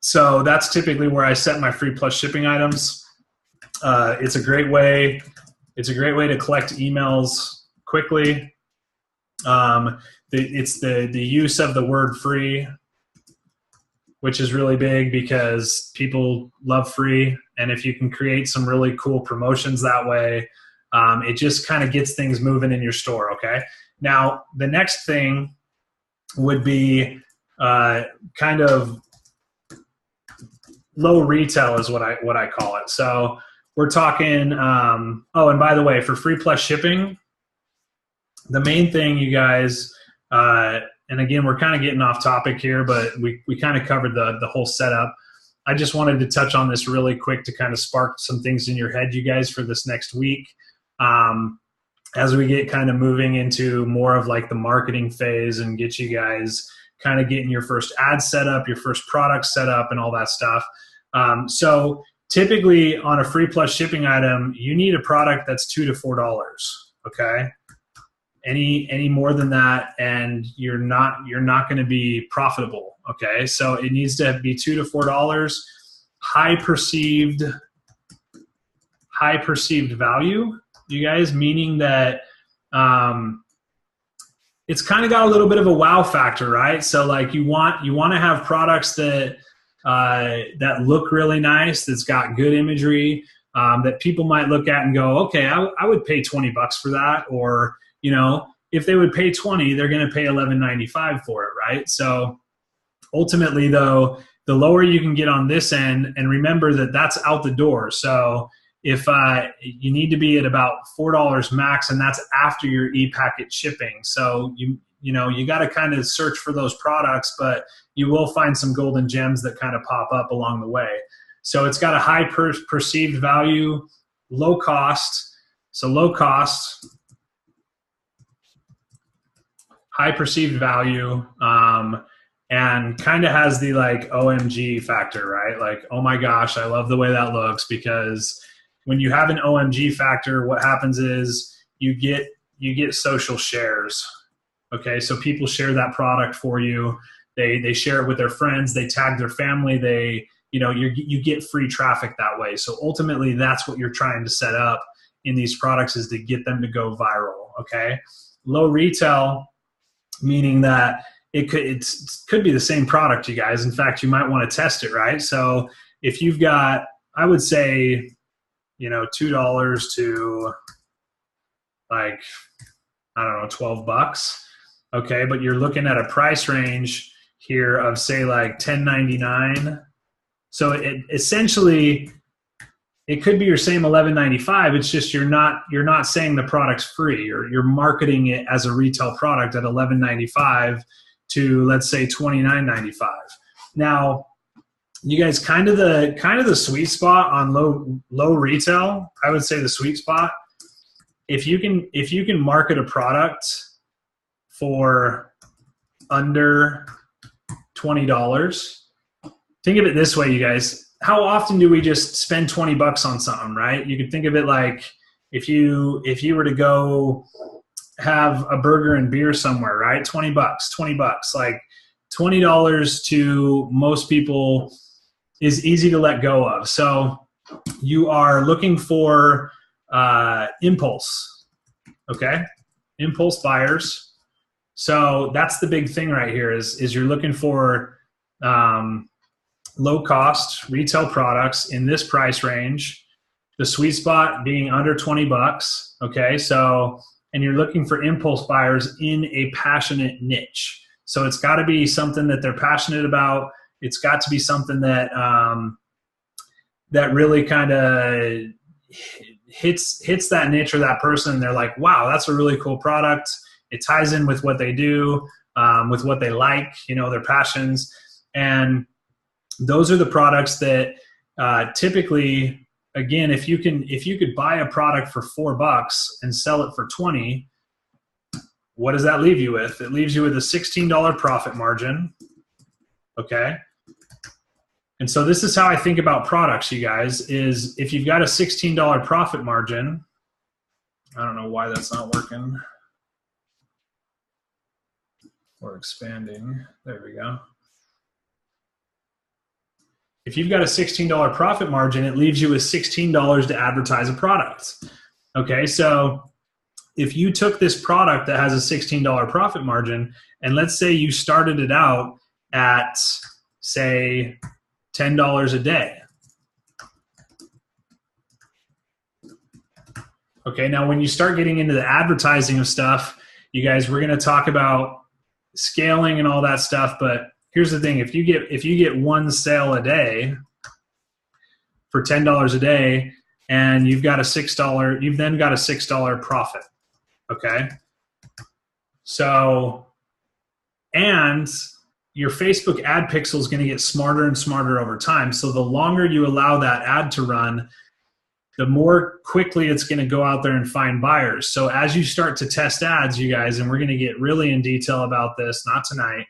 S1: So that's typically where I set my free plus shipping items. It's a great way. It's a great way to collect emails quickly. It's the use of the word free, which is really big because people love free. And if you can create some really cool promotions that way, it just kind of gets things moving in your store, okay? Now, the next thing would be kind of low retail is what I call it. So we're talking, oh, and by the way, for free plus shipping, the main thing, you guys, and again, we're kind of getting off topic here, but we kind of covered the whole setup. I just wanted to touch on this really quick to kind of spark some things in your head, you guys, for this next week. As we get kind of moving into more of like the marketing phase and get you guys kind of getting your first ad set up, your first product set up and all that stuff. So typically on a free plus shipping item, you need a product that's $2 to $4, okay? Any more than that, and you're not going to be profitable. Okay, so it needs to be $2 to $4. High perceived value, you guys, meaning that it's kind of got a little bit of a wow factor, right? So like you want to have products that that look really nice, that's got good imagery, that people might look at and go, okay, I would pay $20 for that, or you know, if they would pay $20, they're going to pay $11.95 for it, right? So ultimately, though, the lower you can get on this end, and remember that that's out the door. So if you need to be at about $4 max, and that's after your e-packet shipping. So you got to kind of search for those products, but you will find some golden gems that kind of pop up along the way. So it's got a high perceived value, low cost. So low cost, high perceived value, and kind of has the like OMG factor, right? Like, oh my gosh, I love the way that looks, because when you have an OMG factor, what happens is you get social shares. Okay, so people share that product for you. They share it with their friends. They tag their family. You get free traffic that way. So ultimately, that's what you're trying to set up in these products, is to get them to go viral. Okay, low retail, meaning that it could be the same product, you guys. In fact, you might want to test it, right? So if you've got, I would say, $2 to like, I don't know, $12. Okay, but you're looking at a price range here of say like $10.99. So essentially it could be your same $11.95. It's just you're not saying the product's free. You're marketing it as a retail product at $11.95 to, let's say, $29.95. Now, you guys, kind of the sweet spot on low retail, I would say the sweet spot, if you can market a product for under $20. Think of it this way, you guys. How often do we just spend $20 on something, right? You could think of it like if you were to go have a burger and beer somewhere, right? $20. Like $20 to most people is easy to let go of. So you are looking for impulse, okay? Impulse buyers. So that's the big thing right here is you're looking for low cost retail products in this price range, the sweet spot being under $20. Okay. So, and you're looking for impulse buyers in a passionate niche. So it's got to be something that they're passionate about. It's got to be something that, that really kind of hits that niche or that person. And they're like, wow, that's a really cool product. It ties in with what they do, with what they like, their passions. And those are the products that typically, again, if you could buy a product for $4 and sell it for 20, what does that leave you with? It leaves you with a $16 profit margin. Okay. And so this is how I think about products, you guys, is if you've got a $16 profit margin, I don't know why that's not working. Or expanding. There we go. If you've got a $16 profit margin, it leaves you with $16 to advertise a product. Okay, so if you took this product that has a $16 profit margin, and let's say you started it out at, say, $10 a day. Okay, now when you start getting into the advertising of stuff, you guys, we're going to talk about scaling and all that stuff, but here's the thing: if you get one sale a day for $10 a day, and you've got a $6, you've then got a $6 profit. Okay, so, and your Facebook ad pixel is going to get smarter and smarter over time. So the longer you allow that ad to run, the more quickly it's going to go out there and find buyers. So as you start to test ads, you guys, and we're going to get really in detail about this, not tonight,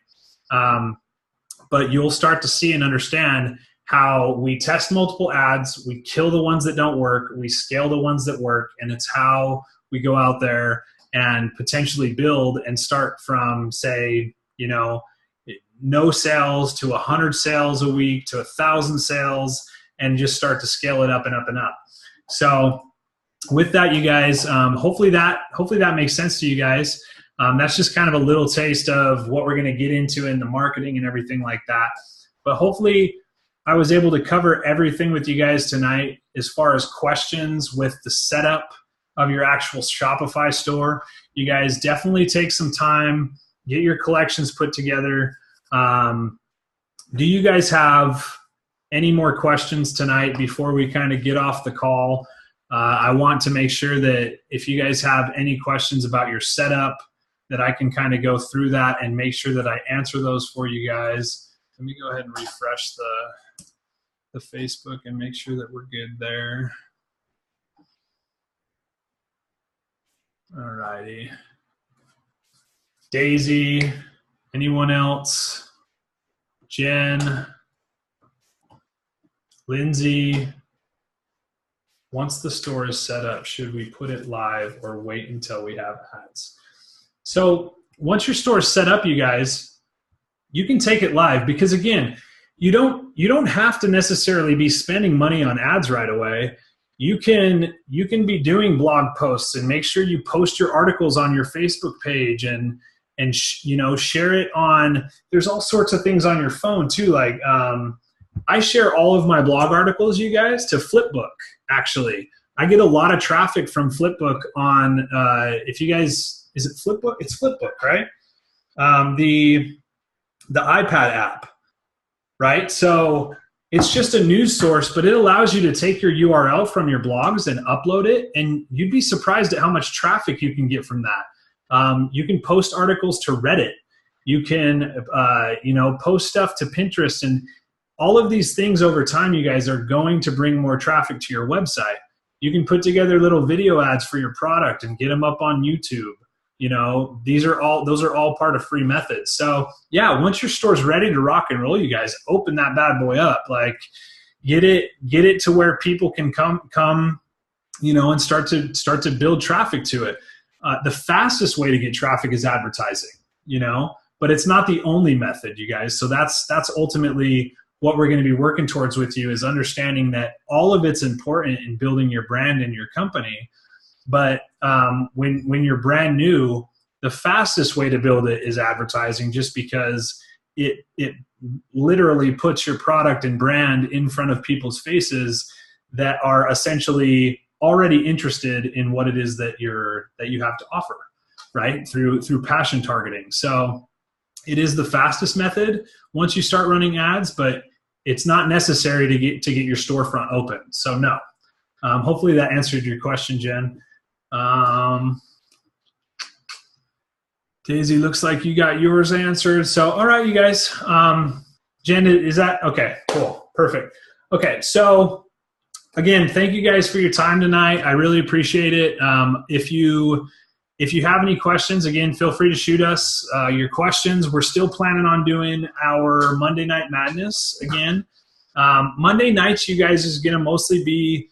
S1: but you'll start to see and understand how we test multiple ads, we kill the ones that don't work, we scale the ones that work, and it's how we go out there and potentially build and start from, say, no sales to 100 sales a week to 1,000 sales, and just start to scale it up and up and up. So with that, you guys, hopefully that makes sense to you guys. That's just kind of a little taste of what we're going to get into in the marketing and everything like that. But hopefully I was able to cover everything with you guys tonight as far as questions with the setup of your actual Shopify store. You guys definitely take some time, get your collections put together. Do you guys have any more questions tonight before we kind of get off the call? I want to make sure that if you guys have any questions about your setup, that I can kind of go through that and make sure that I answer those for you guys. Let me go ahead and refresh the Facebook and make sure that we're good there. All righty. Daisy, anyone else? Jen, Lindsay, once the store is set up, should we put it live or wait until we have ads? So once your store is set up, you guys, you can take it live, because again, you don't have to necessarily be spending money on ads right away. You can be doing blog posts and make sure you post your articles on your Facebook page and share it on. There's all sorts of things on your phone too. Like I share all of my blog articles, you guys, to Flipbook. Actually, I get a lot of traffic from Flipbook on. If you guys, is it Flipbook? It's Flipbook, right? The iPad app, right? So it's just a news source, but it allows you to take your URL from your blogs and upload it, and you'd be surprised at how much traffic you can get from that. You can post articles to Reddit. You can, post stuff to Pinterest, and all of these things over time, you guys, are going to bring more traffic to your website. You can put together little video ads for your product and get them up on YouTube. Those are all part of free methods. So yeah, once your store's ready to rock and roll, you guys, open that bad boy up. Like get it to where people can come, and start to build traffic to it. The fastest way to get traffic is advertising, but it's not the only method, you guys. So that's ultimately what we're going to be working towards with you, is understanding that all of it's important in building your brand and your company. But when you're brand new, the fastest way to build it is advertising, just because it literally puts your product and brand in front of people's faces that are essentially already interested in what it is that you have to offer, right? Through passion targeting. So it is the fastest method once you start running ads, but it's not necessary to get your storefront open. So no. Hopefully that answered your question, Jen. Daisy, looks like you got yours answered. So, all right, you guys, Jen, is that okay? Cool, perfect. Okay, so again, thank you guys for your time tonight. I really appreciate it. If you have any questions, again, feel free to shoot us your questions. We're still planning on doing our Monday Night Madness again. Monday nights, you guys, is going to mostly be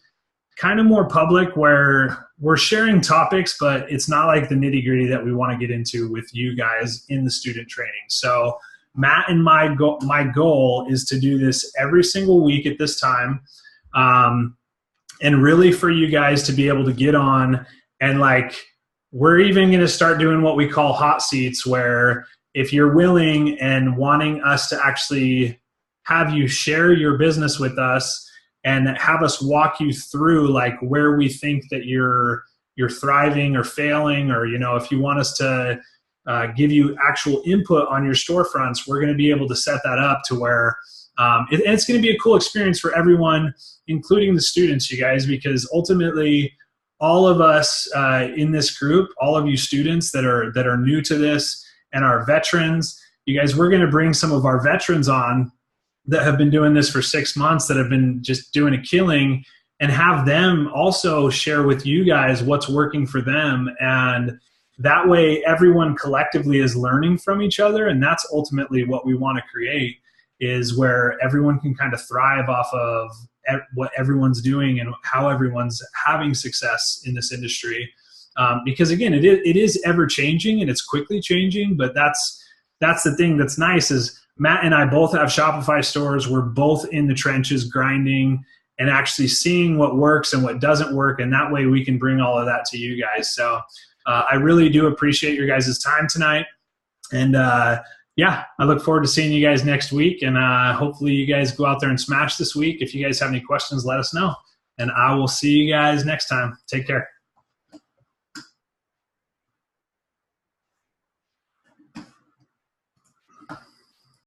S1: kind of more public, where we're sharing topics, but it's not like the nitty gritty that we want to get into with you guys in the student training. So Matt and my goal is to do this every single week at this time. And really for you guys to be able to get on, and like, we're even going to start doing what we call hot seats, where if you're willing and wanting us to actually have you share your business with us and have us walk you through like where we think that you're thriving or failing, or, you know, if you want us to give you actual input on your storefronts, we're going to be able to set that up to where it's going to be a cool experience for everyone, including the students, you guys, because ultimately all of us in this group, all of you students that are new to this and our veterans, you guys, we're going to bring some of our veterans on that have been doing this for 6 months, that have been just doing a killing, and have them also share with you guys what's working for them. And that way everyone collectively is learning from each other. And that's ultimately what we want to create, is where everyone can kind of thrive off of what everyone's doing and how everyone's having success in this industry. Because again, it is ever changing and it's quickly changing, but that's the thing that's nice, is Matt and I both have Shopify stores. We're both in the trenches grinding and actually seeing what works and what doesn't work. And that way we can bring all of that to you guys. So I really do appreciate your guys' time tonight. And yeah, I look forward to seeing you guys next week. And hopefully you guys go out there and smash this week. If you guys have any questions, let us know. And I will see you guys next time. Take care.